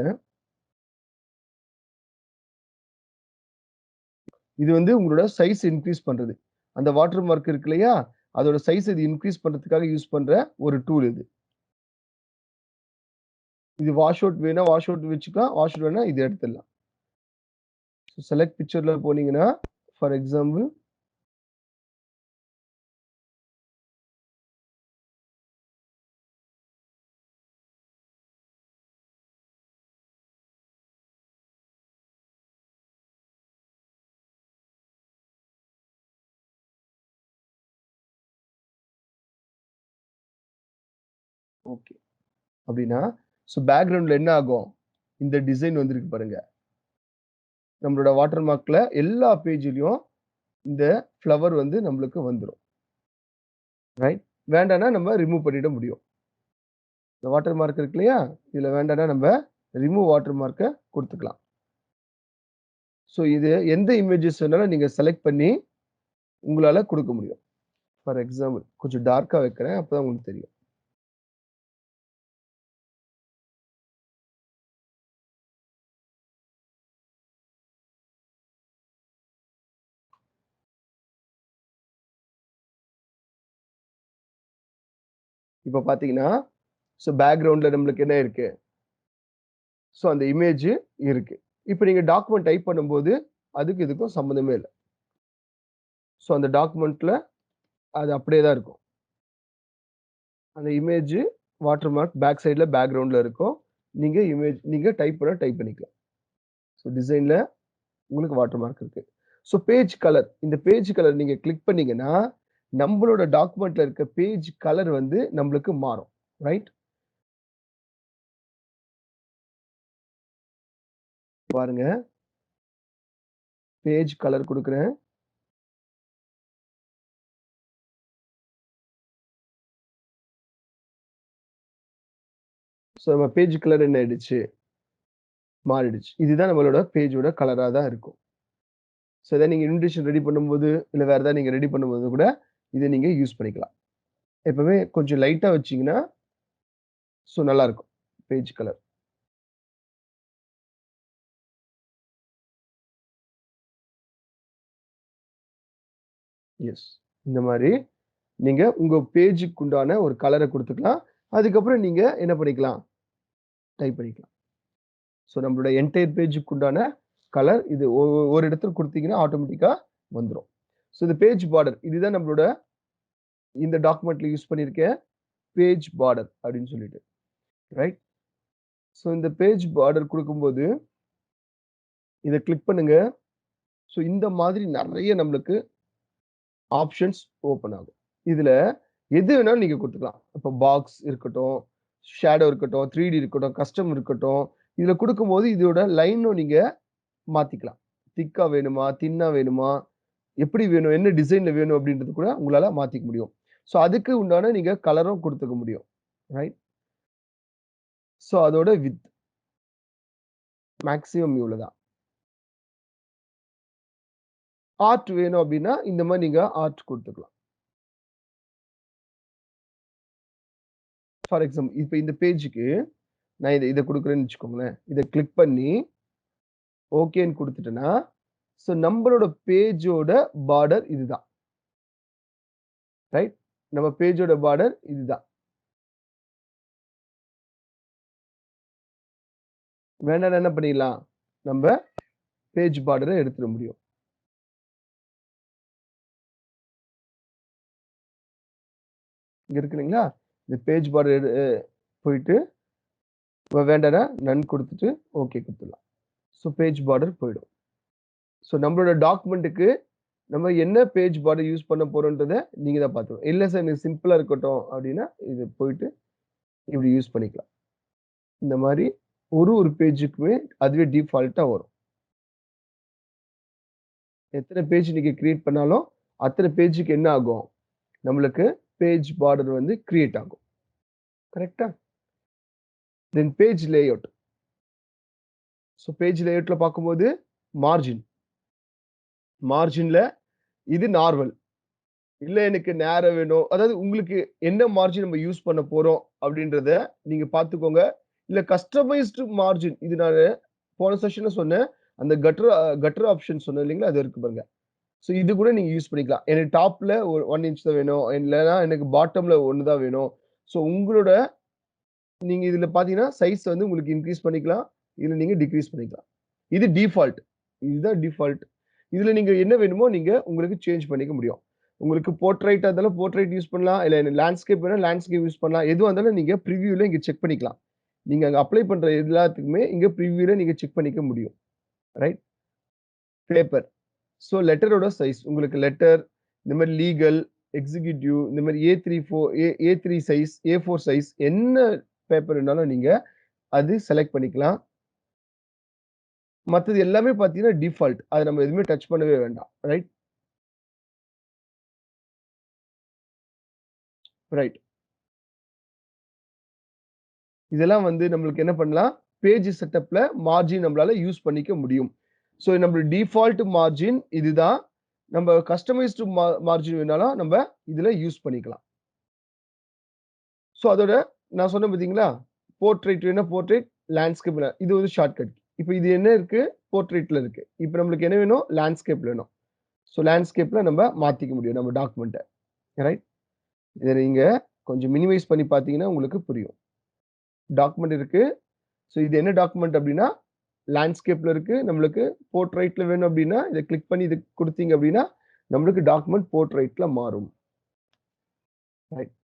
இது வந்து உங்களோட சைஸ் இன்க்ரீஸ் பண்றது. அந்த வாட்டர் மார்க் இருக்கு இல்லையா? அதோட சைஸ் இது இன்க்ரீஸ் பண்றதுக்காக யூஸ் பண்ற ஒரு டூல் இது. இது வாஷ் அவுட் வேணா வாஷ் அவுட் வச்சுக்கலாம். வாஷ் அவுட் வேணா இது எடுத்துடலாம். செலக்ட் பிக்சர்ல போனீங்கன்னா ஃபார் எக்ஸாம்பிள் ஓகே. அப்படின்னா ஸோ பேக்ரவுண்ட்ல என்ன ஆகும்? இந்த டிசைன் வந்திருக்கு பாருங்க. நம்மளோட வாட்டர் மார்க்ல எல்லா பேஜ்லயும் இந்த ஃப்ளவர் வந்து நம்மளுக்கு வந்துரும். ரைட்? வேண்டாம்னா நம்ம ரிமூவ் பண்ணிட முடியும். இந்த வாட்டர் மார்க் இருக்கு இல்லையா? இதுல வேண்டாம்னா நம்ம ரிமூவ் வாட்டர் மார்க்கை கொடுத்துக்கலாம். ஸோ இது எந்த இமேஜஸ் வேணாலும் நீங்க செலக்ட் பண்ணி உங்களால கொடுக்க முடியும். ஃபார் எக்ஸாம்பிள் கொஞ்சம் டார்க்கா வைக்கிறேன். அப்பதான் உங்களுக்கு தெரியும். இப்ப பாத்தீங்கன்னா ஸோ பேக்ரவுண்ட்ல நம்மளுக்கு என்ன இருக்கு? ஸோ அந்த இமேஜ் இருக்கு. இப்ப நீங்க டாக்குமெண்ட் டைப் பண்ணும்போது அதுக்கு இதுக்கும் சம்மந்தமே இல்ல. ஸோ அந்த டாக்குமெண்ட்ல அது அப்படியே தான் இருக்கும். அந்த இமேஜ் வாட்டர் மார்க் பேக் சைடில் பேக்ரவுண்டில் இருக்கும். நீங்கள் டைப் பண்ணிக்கலாம். ஸோ டிசைனில் உங்களுக்கு வாட்டர் மார்க் இருக்கு. ஸோ பேஜ் கலர், இந்த பேஜ் கலர் நீங்கள் கிளிக் பண்ணீங்கன்னா நம்மளோட டாக்குமெண்ட்ல இருக்க பேஜ் கலர் வந்து நம்மளுக்கு மாறும். ரைட், பாருங்க பேஜ் கலர் கொடுக்குறேன். ஸோ நம்ம பேஜ் கலர் என்ன ஆயிடுச்சு, மாறிடுச்சு. இதுதான் நம்மளோட பேஜோட கலராக தான் இருக்கும். ஸோ இதை நீங்கள் இன்விடேஷன் ரெடி பண்ணும்போது இல்லை வேறு ஏதாவது நீங்கள் ரெடி பண்ணும்போது கூட இதை நீங்கள் யூஸ் பண்ணிக்கலாம். எப்பவுமே கொஞ்சம் லைட்டாக வச்சிங்கன்னா ஸோ நல்லா இருக்கும் பேஜ் கலர். எஸ், இந்த மாதிரி நீங்கள் உங்கள் பேஜுக்கு உண்டான ஒரு கலரை கொடுத்துக்கலாம். அதுக்கப்புறம் நீங்கள் என்ன பண்ணிக்கலாம், டைப் பண்ணிக்கலாம். ஸோ நம்மளோட என்டையர் பேஜுக்கு உண்டான கலர் இது ஒரு இடத்துல கொடுத்தீங்கன்னா ஆட்டோமேட்டிக்காக வந்துடும். ஸோ இந்த பேஜ் பார்டர் இதுதான் நம்மளோட இந்த டாக்குமெண்ட்ல யூஸ் பண்ணியிருக்கேன் பேஜ் பார்டர் அப்படின்னு சொல்லிட்டு. ரைட், ஸோ இந்த பேஜ் பார்டர் கொடுக்கும்போது இதை கிளிக் பண்ணுங்க. ஸோ இந்த மாதிரி நிறைய நம்மளுக்கு ஆப்ஷன்ஸ் ஓப்பன் ஆகும். இதுல எது வேணாலும் நீங்க கொடுத்துக்கலாம். இப்போ பாக்ஸ் இருக்கட்டும், ஷேடோ இருக்கட்டும், 3D இருக்கட்டும், கஸ்டம் இருக்கட்டும். இதுல கொடுக்கும்போது இதோட லைனும் நீங்க மாத்திக்கலாம். திக்கா வேணுமா, தின்னா வேணுமா, எப்படி வேணும், என்ன டிசைன்ல வேணும் அப்படின்றது கூட உங்களால மாத்திக்க முடியும். ஸோ அதுக்கு உண்டான நீங்க கலரும் கொடுத்துக்க முடியும். ரைட், ஸோ அதோட வித் மேக்ஸிமம் இவ்வளவுதான். ஆர்ட் வேணும் அப்படின்னா இந்த மாதிரி நீங்க ஆர்ட் கொடுத்துக்கலாம். ஃபார் எக்ஸாம்பிள் இப்போ இந்த பேஜுக்கு நான் இதை கொடுக்குறேன்னு வச்சுக்கோங்களேன். இதை கிளிக் பண்ணி ஓகேன்னு கொடுத்துட்டேன்னா ஸோ நம்மளோட பேஜோட பார்டர் இதுதான். ரைட், நம்ம பேஜோட பார்டர் இதுதான். வேண்டாம் என்ன பண்ணிடலாம், நம்ம பேஜ் பார்டரை எடுத்துட முடியும். இங்க இருக்குங்களா, இந்த பேஜ் பார்டர் போயிட்டு வேண்டாம்னா நன் கொடுத்துட்டு ஓகே கொடுத்துடலாம். ஸோ பேஜ் பார்டர் போயிடும். ஸோ நம்மளோட டாக்குமெண்ட்டுக்கு நம்ம என்ன பேஜ் பார்டர் யூஸ் பண்ண போறோன்றதை நீங்க தான் பார்த்துக்கணும். இல்லை சார் எனக்கு சிம்பிளா இருக்கட்டும் அப்படின்னா இது போயிட்டு இப்படி யூஸ் பண்ணிக்கலாம். இந்த மாதிரி ஒரு பேஜுக்குமே அதுவே டிஃபால்ட்டா வரும். எத்தனை பேஜ் நீங்க கிரியேட் பண்ணாலும் அத்தனை பேஜுக்கு என்ன ஆகும், நம்மளுக்கு பேஜ் பார்டர் வந்து கிரியேட் ஆகும். கரெக்டா? Then page layout. So page லேஅவுட்ல பார்க்கும்போது மார்ஜின்ல இது நார்மல், இல்லை எனக்கு நேரம் வேணும், அதாவது உங்களுக்கு என்ன மார்ஜின் நம்ம யூஸ் பண்ண போறோம் அப்படின்றத நீங்க பார்த்துக்கோங்க. இல்லை கஸ்டமைஸ்டு மார்ஜின், இது நான் போன செஷன்ல சொன்னேன், அந்த கட்டர் ஆப்ஷன் சொன்னேன் இல்லைங்களா, அது இருக்கு பாருங்க. ஸோ இது கூட நீங்க யூஸ் பண்ணிக்கலாம். எனக்கு டாப்ல ஒரு 1 இன்ச் தான் வேணும், இல்லைன்னா எனக்கு பாட்டம்ல 1 தான் வேணும். ஸோ உங்களோட நீங்க இதுல பாத்தீங்கன்னா சைஸ் வந்து உங்களுக்கு இன்க்ரீஸ் பண்ணிக்கலாம், இதுல நீங்க டிக்ரீஸ் பண்ணிக்கலாம். இது டிஃபால்ட், இதுதான் டிஃபால்ட். இதுல நீங்க என்ன வேணுமோ நீங்க உங்களுக்கு சேஞ்ச் பண்ணிக்க முடியும். உங்களுக்கு போர்ட்ரைட் இருந்தாலும் போர்ட்ரைட் யூஸ் பண்ணலாம், இல்லை லேண்ட்ஸ்கேப் வேணா லேண்ட்ஸ்கேப் யூஸ் பண்ணலாம். எதுவாக இருந்தாலும் நீங்க ப்ரிவியூல இங்க செக் பண்ணிக்கலாம். நீங்க அங்க அப்ளை பண்ற எல்லாத்துக்குமே இங்க ப்ரிவியூல நீங்க செக் பண்ணிக்க முடியும். Right, paper. ஸோ லெட்டரோட சைஸ், உங்களுக்கு லெட்டர் இந்த மாதிரி லீகல், எக்ஸிக்யூட்டிவ், இந்த மாதிரி A3 சைஸ், A4 சைஸ், என்ன பேப்பர் வேணாலும் நீங்க அது செலக்ட் பண்ணிக்கலாம். மற்றது எல்லாமே பார்த்தீங்கன்னா டிஃபால்ட், அதை நம்ம எதுவுமே டச் பண்ணவே வேண்டாம். Right, right. இதெல்லாம் வந்து நம்மளுக்கு என்ன பண்ணலாம், பேஜ் செட்டப்ல மார்ஜின் நம்மளால யூஸ் பண்ணிக்க முடியும். ஸோ நம்ம டிஃபால்ட் மார்ஜின் இதுதான். நம்ம கஸ்டமைஸ்டு மார்ஜின் வேணாலும் நம்ம இதுல யூஸ் பண்ணிக்கலாம். ஸோ அதோட நான் சொன்ன பார்த்தீங்களா, போர்ட்ரேட் வேணா போர்ட்ரேட், லேண்ட்ஸ்கேப் இது ஒரு ஷார்ட்கட். இப்போ இது என்ன இருக்கு, போர்ட்ரேட்ல இருக்கு. இப்போ நம்மளுக்கு என்ன வேணும், லேண்ட்ஸ்கேப்ல வேணும். ஸோ லேண்ட்ஸ்கேப்ல நம்ம மாத்திக்க முடியும் நம்ம டாக்குமெண்ட்டை. ரைட், இதை நீங்க கொஞ்சம் மினிமைஸ் பண்ணி பார்த்தீங்கன்னா உங்களுக்கு புரியும். டாக்குமெண்ட் இருக்கு. ஸோ இது என்ன டாக்குமெண்ட் அப்படின்னா லேண்ட்ஸ்கேப்ல இருக்கு. நம்மளுக்கு போர்ட்ரைட்ல வேணும் அப்படின்னா இதை கிளிக் பண்ணி இது கொடுத்தீங்க அப்படின்னா நம்மளுக்கு டாக்குமெண்ட் போர்ட்ரைட்ல மாறும். ரைட்.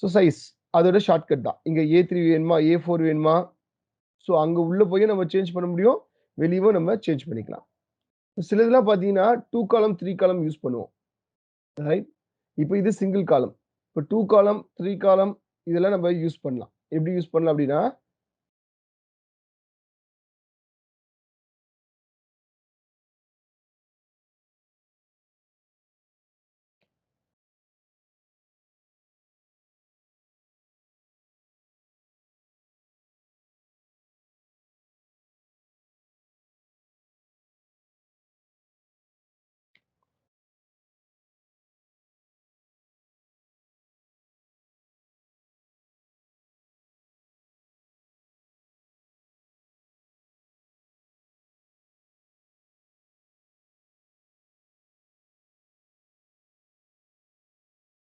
ஸோ சைஸ் அதோட ஷார்ட்கட் தான். இங்க A3 வேணுமா, A4 வேணுமா, ஸோ அங்க உள்ள போய் நம்ம சேஞ்ச் பண்ண முடியும், வெளியவும் நம்ம சேஞ்ச் பண்ணிக்கலாம். சில இதெல்லாம் பார்த்தீங்கன்னா 2 காலம் 3 காலம் யூஸ் பண்ணுவோம். ரைட். இப்போ இது சிங்கிள் காலம். இப்போ 2 காலம் 3 காலம் இதெல்லாம் நம்ம யூஸ் பண்ணலாம். எப்படி யூஸ் பண்ணலாம் அப்படின்னா,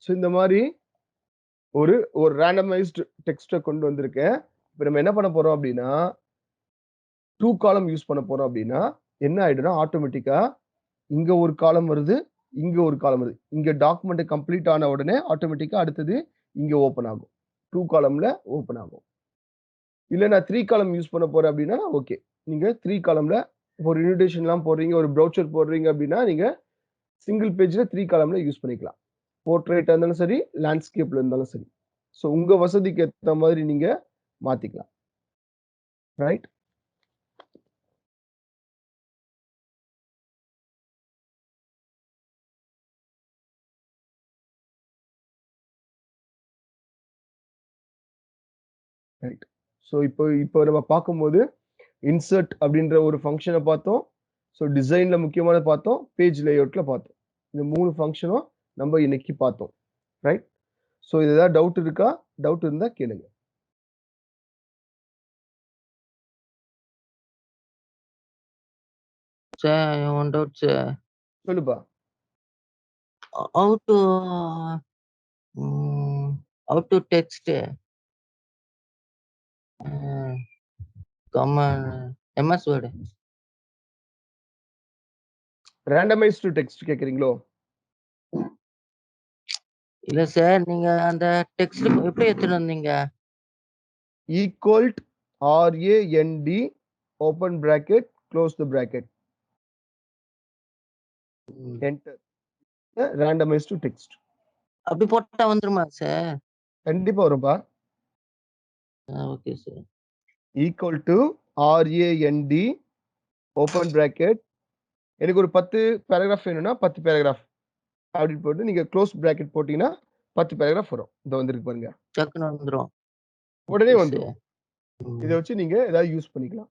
ஸோ இந்த மாதிரி ஒரு ஒரு ரேண்டமைஸ்டு டெக்ஸ்ட்டை கொண்டு வந்திருக்கேன். இப்போ நம்ம என்ன பண்ண போறோம் அப்படின்னா, 2 காலம் யூஸ் பண்ண போறோம் அப்படின்னா, என்ன ஆயிடும்னா ஆட்டோமேட்டிக்கா இங்க ஒரு காலம் வருது, இங்க ஒரு காலம் வருது. இங்க டாக்குமெண்ட் கம்ப்ளீட் ஆன உடனே ஆட்டோமேட்டிக்கா அடுத்தது இங்க ஓப்பன் ஆகும். 2 காலம்ல ஓப்பன் ஆகும். இல்ல நான் 3 காலம் யூஸ் பண்ண போறேன் அப்படின்னா, ஓகே. நீங்க 3 காலம்ல ஒரு இன்விடேஷன்லாம் போடுறீங்க, ஒரு ப்ரௌச்சர் போடுறீங்க அப்படின்னா, நீங்க சிங்கிள் பேஜ்ல 3 காலம்ல யூஸ் பண்ணிக்கலாம். போர்ட்ரைட்டா இருந்தாலும் சரி, லேண்ட்ஸ்கேப்ல இருந்தாலும் சரி. ஸோ உங்க வசதிக்கு ஏத்த மாதிரி நீங்க மாத்திக்கலாம். ரைட். ரைட். ஸோ இப்போ நம்ம பார்க்கும்போது இன்சர்ட் அப்படின்ற ஒரு ஃபங்க்ஷனை பார்த்தோம். ஸோ டிசைன்ல முக்கியமானது பார்த்தோம். பேஜ் லேஅவுட்ல பார்த்தோம். இந்த 3 ஃபங்க்ஷனும் நம்ம இன்னைக்கு பார்த்தோம். ரைட். ஸோ இது ஏதாவது டவுட் இருக்கா? டவுட் இருந்தா கேளுங்க. Sir, I want out, sir. சொல்லுப்பா. How to um, how to text command MS Word. Randomized text கேக்குறீங்களோ? இல்ல சார், நீங்க அந்த டெக்ஸ்ட் எப்படி எடுத்துட்டு வந்தீங்க? Equal to RAND open bracket close the bracket enter randomized text. அப்படி போட்டா வந்துருமா சார்? கண்டிப்பா வரும்பா. Okay sir. Equal to RAND open bracket, எனக்கு ஒரு 10 பேராகிராஃப் வேணும்னா 10 பேராகிராஃப் அப்படின்னு போட்டு நீங்க க்ளோஸ் பிராக்கெட் போட்டீங்கன்னா 10 பேராகிராஃப் வரும். இந்த வந்திருக்கு பாருங்க, டக்குன்னு வந்துரும். உடனே Okay, வந்துரும். sir. இதை வச்சு நீங்க ஏதாவது யூஸ் பண்ணிக்கலாம்.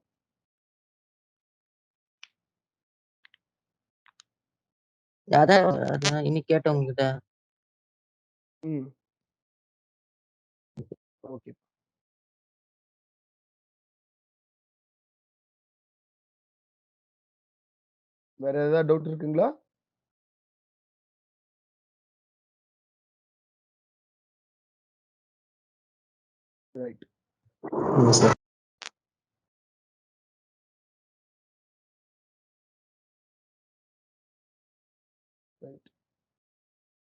அதான் இன்னைக்கு கேட்டேன் உங்ககிட்ட. ம். ஓகே. வேற ஏதாவது டவுட் இருக்குங்களா? ரைட். ரைட்.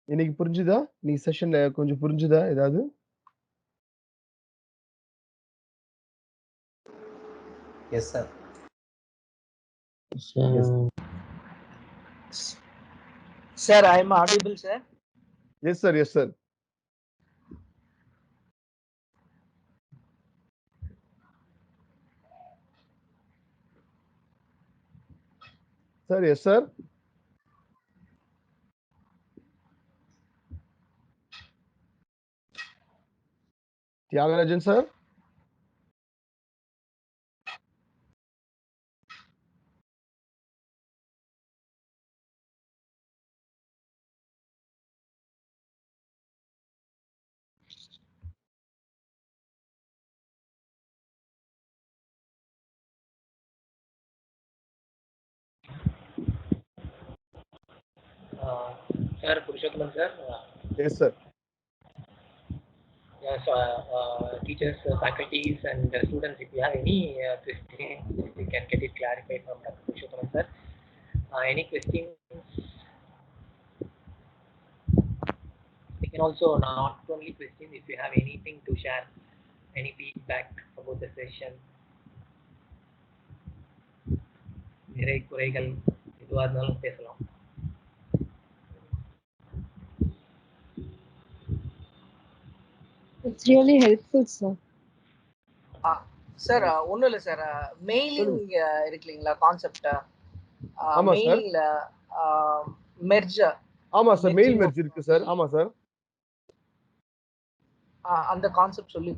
இன்னைக்கு புரிஞ்சுதா? நீ செஷன்ல கொஞ்சம் புரிஞ்சுதா ஏதாவது? Yes, sir. Yes. Sir, I am audible, sir. Yes, sir. Yes, sir. Sir, yes, sir. Tyagarajan, sir. Sir, Purushottam sir. Yes, sir. Yes, teachers, faculties, and students, if you have any questions, you can get it clarified from Dr. Purushottam sir. Any questions? can also not only questions, if you have anything to share, any feedback about the session, நிறை குறைகள் எதுவாக இருந்தாலும் பேசலாம். It's really helpful, sir. Sir ஒன்றும் இல்லை sir, mailing இருக்கு இல்லைங்களா concept, ஆமா சார். Mail merge. ஆமா சார், மெயில் மெர்ஜ் இருக்கு சார். ஆமா சார், அந்த கான்செப்ட் சொல்லி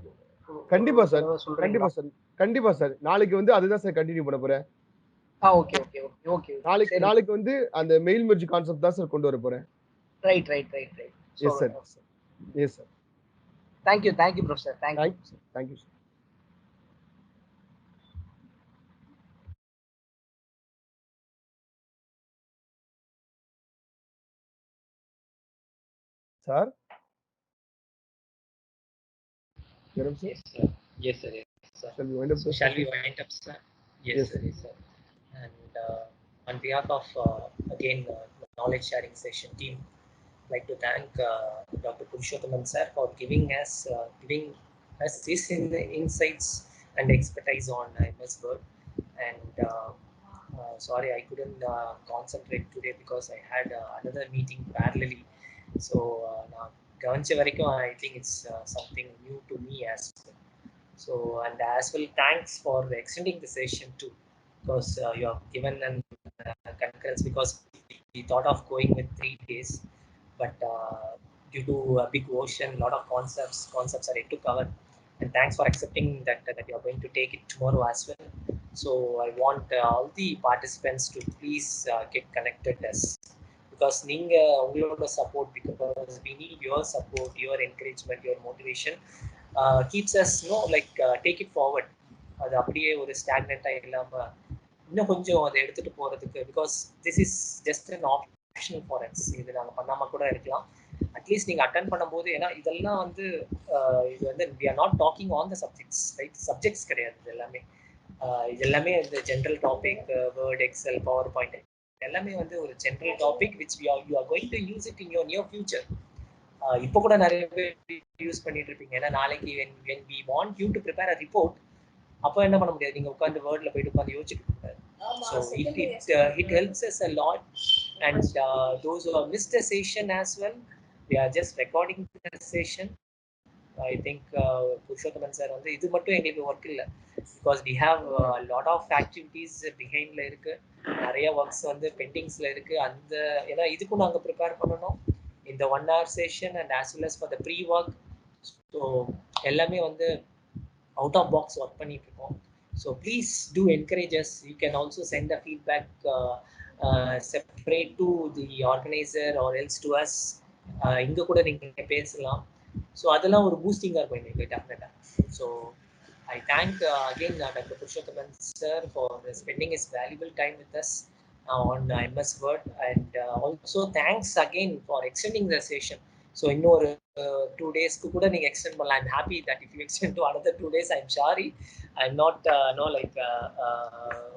கண்டிப்பா சார், சொல்றீங்களா? கண்டிப்பா சார், கண்டிப்பா சார். நாளைக்கு வந்து அதுதான் சார் கண்டினியூ பண்ண போறேன். Okay okay okay okay. நாளைக்கு வந்து அந்த மெயில் மெர்ஜ் கான்செப்ட் தான் சார் கொண்டு வர போறேன். Right. Yes sir, yes sir. Thank you professor. Thank you sir. Sir? Yes, sir. Shall we wind up? Shall we wind up, sir? Yes, sir. And on behalf of again knowledge sharing session team, I'd like to thank Dr. Purushothaman sir for giving us this insights and expertise on MS Word. And sorry, I couldn't concentrate today because I had another meeting parallelly. So I think it's something new to me as well. So, and as well, thanks for extending the session too, because you have given an concurrence, because we thought of going with 3 days, but due to a big ocean, a lot of concepts are yet to cover. And thanks for accepting that you are going to take it tomorrow as well. So I want all the participants to please get connected as, because your support, because we need your support, your encouragement, your motivation keeps us take it forward. அது அப்படியே ஒரு ஸ்டாக்னெண்டா இல்லாம இன்னும் கொஞ்சம் அதை எடுத்துட்டு போறதுக்கு, because this is just an optional for us. இது நாங்கள் பண்ணாம கூட இருக்கலாம், அட்லீஸ்ட் நீங்க அட்டன் பண்ணும்போது. ஏன்னா இதெல்லாம் வந்து இது வந்து we are not talking on the subjects, right? Subjects கிடையாது இது எல்லாமே. இது எல்லாமே இந்த general topic, word, Excel, PowerPoint எல்லாமே வந்து ஒரு general topic which you are going to use it in your near future. இப்போ கூட நிறைய பேர் யூஸ் பண்ணிட்டு இருப்பீங்க. ஏன்னா நாளைக்கு when we want you to prepare a report, அப்போ என்ன பண்ண முடியாது, நீங்க உட்காந்து வேர்ட்ல போயிட்டு உட்காந்து யோசிச்சுட்டு இருக்காரு. So it helps us a lot. And those who have missed the session as well, we are just recording the session. I think Purushothaman sir வந்து இது மட்டும் எங்களுக்கு ஒர்க் இல்லை, because we have a lot of activities behind-ல இருக்கு, நிறைய works வந்து பெண்டிங்ஸ்ல இருக்கு. அந்த ஏன்னா இதுக்கும் நாங்கள் ப்ரிப்பேர் பண்ணணும் in the 1 hour session and as well as for the pre-work. So எல்லாமே வந்து out of box work பண்ணிட்டு இருக்கோம். So please do encourage us. You can also send the feedback separate to the organizer or else to us. இங்க கூட நீங்க பேசலாம். So அதெல்லாம் ஒரு பூஸ்டிங்காக இருக்கும் எங்களுக்கு டெஃபினட்டா. So I thank again Dr. Purushothaman sir for spending his valuable time with us on MS Word, and also thanks again for extending the session. So இன்னொரு 2 daysக்கு கூட நீங்க extend பண்ணலாம். I'm happy that if you extend to another 2 days, I'm sorry, I'm not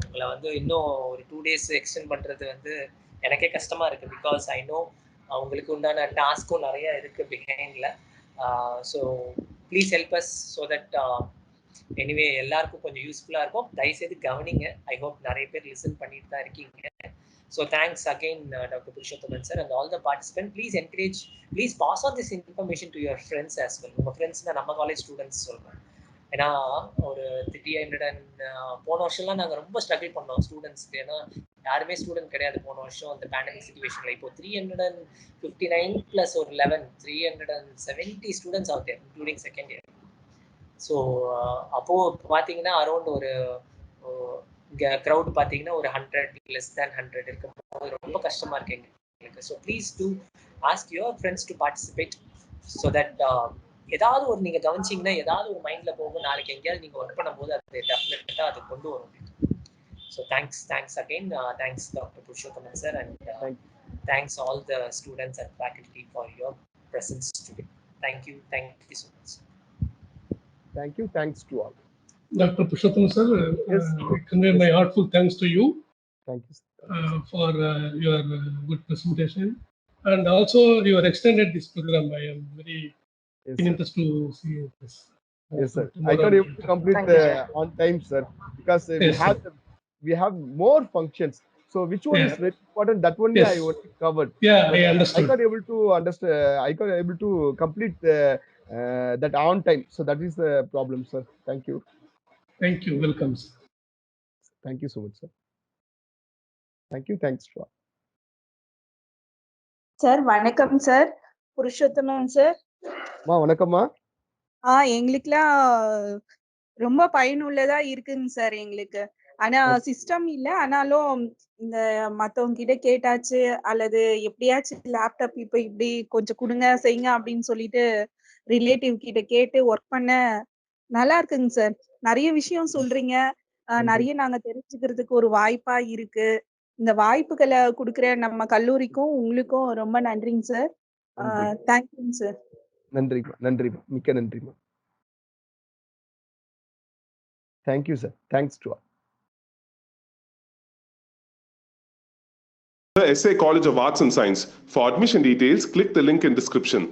உங்களை வந்து இன்னும் ஒரு 2 days extend பண்றது வந்து எனக்கே கஷ்டமா இருக்கு, because I know உங்களுக்கு உண்டான டாஸ்க்கும் நிறைய இருக்கு பிஹைண்ட்ல. So please help us so that anyway எல்லாருக்கும் கொஞ்சம் யூஸ்ஃபுல்லா இருக்கும். தயவுசெய்து கவனிங்க. ஐ ஹோப் நிறைய பேர் லிசன் பண்ணிட்டு தான் இருக்கீங்க. So thanks again doctor Purushothaman sir and all the participant. Please encourage, please pass on this information to your friends as well. உங்கள் ஃப்ரெண்ட்ஸ்னா நம்ம காலேஜ் ஸ்டூடெண்ட்ஸ் சொல்கிறேன். ஏன்னா ஒரு 300 போன வருஷம்லாம் நாங்கள் ரொம்ப ஸ்ட்ரகிள் பண்ணோம் ஸ்டூடெண்ட்ஸ்க்கு. ஏன்னா யாருமே ஸ்டூடெண்ட் கிடையாது போன வருஷம் அந்த பேண்டமிக் சிச்சுவேஷனில். இப்போ 359 + ஒரு 11 370 ஸ்டூடெண்ட்ஸ் ஆகுது, இன்க்ளூடிங் செகண்ட் இயர். ஸோ அப்போது பார்த்தீங்கன்னா அரௌண்ட் ஒரு இங்கே க்ரௌட் பார்த்தீங்கன்னா ஒரு 100 less than 100 இருக்கும்போது ரொம்ப கஷ்டமாக இருக்கு எங்களுக்கு. So please do ask your friends to participate so that ஏதாவது ஒரு நீங்கள் கவனிச்சிங்கன்னா ஏதாவது ஒரு மைண்டில் போகும், நாளைக்கு எங்கேயாவது நீங்கள் ஒர்க் பண்ணும்போது அது டெஃபினட்டாக அது கொண்டு வரும். So thanks again, thanks doctor Purushothaman sir, and thanks all the students and faculty for your presence today. Thank you so much. Thank you. Thanks to all. Dr. Purushothaman sir, yes, convey my heartfelt thanks to you. Thank you for your good presentation. and also you are extended this program. I am very Yes, keen sir. interest to see this. Yes, sir. I Tomorrow got we able will to talk. complete Thank you, sir. on time, sir, because Yes, sir. we have more functions. So which one is Yeah. very important? That only Yes. I only covered. Yeah, But I I understood. got able to understand. I got able to complete that on time. So that is the problem, sir. Thank you. Thank you. Welcome, sir. Thank you so much, sir. Thank you. Thanks, Shwa. Sir வணக்கம் sir Purushothaman sir Ma, வணக்கம்மா. எங்களுக்குலாம் ரொம்ப பயனுள்ளதா இருக்குங்க sir எங்களுக்கு ஆனா system இல்ல ஆனாலும் இந்த மத்தவங்க கிட்ட கேட்டாச்சு அல்லது எப்படியாச்சும் லேப்டாப் இப்ப இப்படி கொஞ்சம் கொடுங்க செய்யுங்க அப்படின்னு சொல்லிட்டு ரிலேட்டிவ் கிட்ட கேட்டு ஒர்க் பண்ண நல்லா இருக்குங்க சார் நிறைய விஷயம் சொல்றீங்க நிறைய நாங்க தெரிஞ்சுக்கிறதுக்கு ஒரு வாய்ப்பா இருக்கு இந்த வாய்ப்புகளை கொடுக்குற நம்ம கல்லூரிக்கும் உங்களுக்கும் ரொம்ப நன்றிங்க சார் தேங்க்யூங்க சார் நன்றிம்மா, நன்றிம்மா, மிக்க நன்றிம்மா. Thank you, sir. Thanks to all. The SA College of Arts and Science. For admission details, click the link in description.